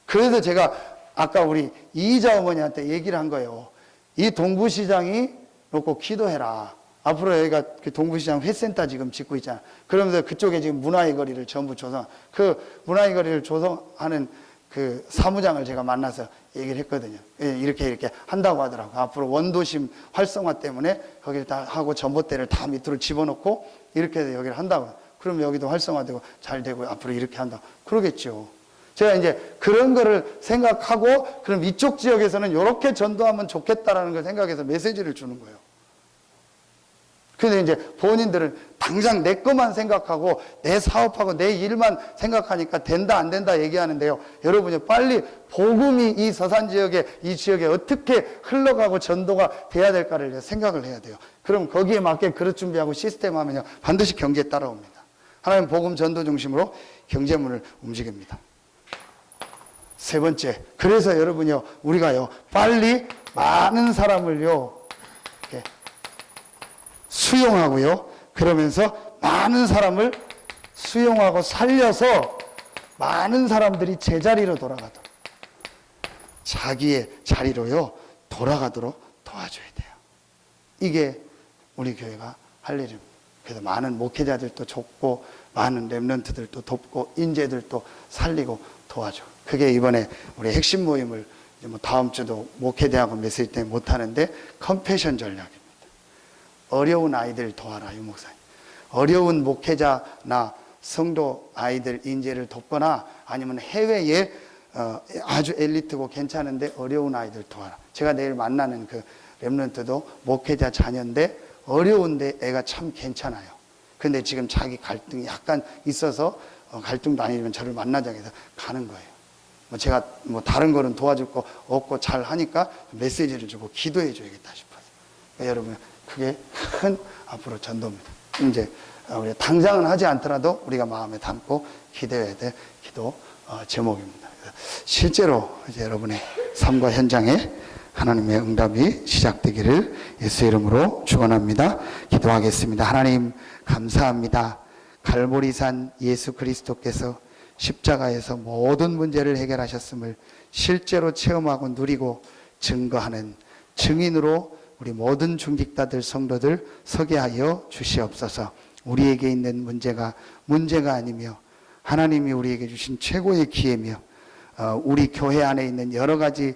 그래서 제가 아까 우리 이희자 어머니한테 얘기를 한 거예요. 이 동부시장이 놓고 기도해라. 앞으로 여기가 그 동부시장 회센터 지금 짓고 있잖아. 그러면서 그쪽에 지금 문화의 거리를 전부 조성, 그 문화의 거리를 조성하는 그 사무장을 제가 만나서 얘기를 했거든요. 이렇게 한다고 하더라고. 앞으로 원도심 활성화 때문에 거기를 다 하고 전봇대를 다 밑으로 집어넣고 이렇게 해서 여기를 한다고. 그럼 여기도 활성화되고 잘 되고 앞으로 이렇게 한다. 그러겠죠. 제가 이제 그런 거를 생각하고 그럼 이쪽 지역에서는 이렇게 전도하면 좋겠다라는 걸 생각해서 메시지를 주는 거예요. 근데 이제 본인들은 당장 내 것만 생각하고 내 사업하고 내 일만 생각하니까 된다 안 된다 얘기하는데요. 여러분이 빨리 복음이 이 서산 지역에 이 지역에 어떻게 흘러가고 전도가 돼야 될까를 생각을 해야 돼요. 그럼 거기에 맞게 그릇 준비하고 시스템 하면요 반드시 경제에 따라옵니다. 하나님 복음 전도 중심으로 경제문을 움직입니다. 세 번째, 그래서 여러분요, 우리가요, 빨리 많은 사람을요, 이렇게 수용하고요, 그러면서 많은 사람을 수용하고 살려서 많은 사람들이 제자리로 돌아가도록, 자기의 자리로요, 돌아가도록 도와줘야 돼요. 이게 우리 교회가 할 일입니다. 그래서 많은 목회자들도 돕고, 많은 렘넌트들도 돕고, 인재들도 살리고 도와줘. 그게 이번에 우리 핵심 모임을 이제 뭐 다음 주도 목회대학원 메시지 때문에 못하는데 컴패션 전략입니다. 어려운 아이들 도와라, 유 목사님. 어려운 목회자나 성도 아이들 인재를 돕거나 아니면 해외에 아주 엘리트고 괜찮은데 어려운 아이들 도와라. 제가 내일 만나는 그 렘넌트도 목회자 자녀인데 어려운데 애가 참 괜찮아요. 근데 지금 자기 갈등이 약간 있어서 갈등도 아니면 저를 만나자고 해서 가는 거예요. 제가 다른 거는 도와줄 거 없고 잘 하니까 메시지를 주고 기도해 줘야겠다 싶어서. 그러니까 여러분, 그게 큰 앞으로 전도입니다. 이제 우리 당장은 하지 않더라도 우리가 마음에 담고 기도해야 될 기도 제목입니다. 실제로 이제 여러분의 삶과 현장에 하나님의 응답이 시작되기를 예수 이름으로 축원합니다. 기도하겠습니다. 하나님 감사합니다. 갈보리산 예수 그리스도께서 십자가에서 모든 문제를 해결하셨음을 실제로 체험하고 누리고 증거하는 증인으로 우리 모든 중직자들 성도들 서게 하여 주시옵소서. 우리에게 있는 문제가 아니며 하나님이 우리에게 주신 최고의 기회며 우리 교회 안에 있는 여러 가지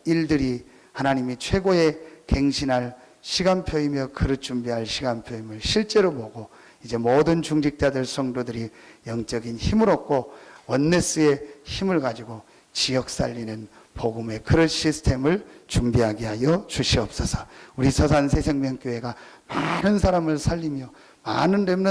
일들이 하나님이 최고의 갱신할 시간표이며 그릇 준비할 시간표임을 실제로 보고 이제 모든 중직자들 성도들이 영적인 힘을 얻고 원네스의 힘을 가지고 지역 살리는 복음의 그릇 시스템을 준비하게 하여 주시옵소서. 우리 서산 새생명교회가 많은 사람을 살리며 많은 렘넌트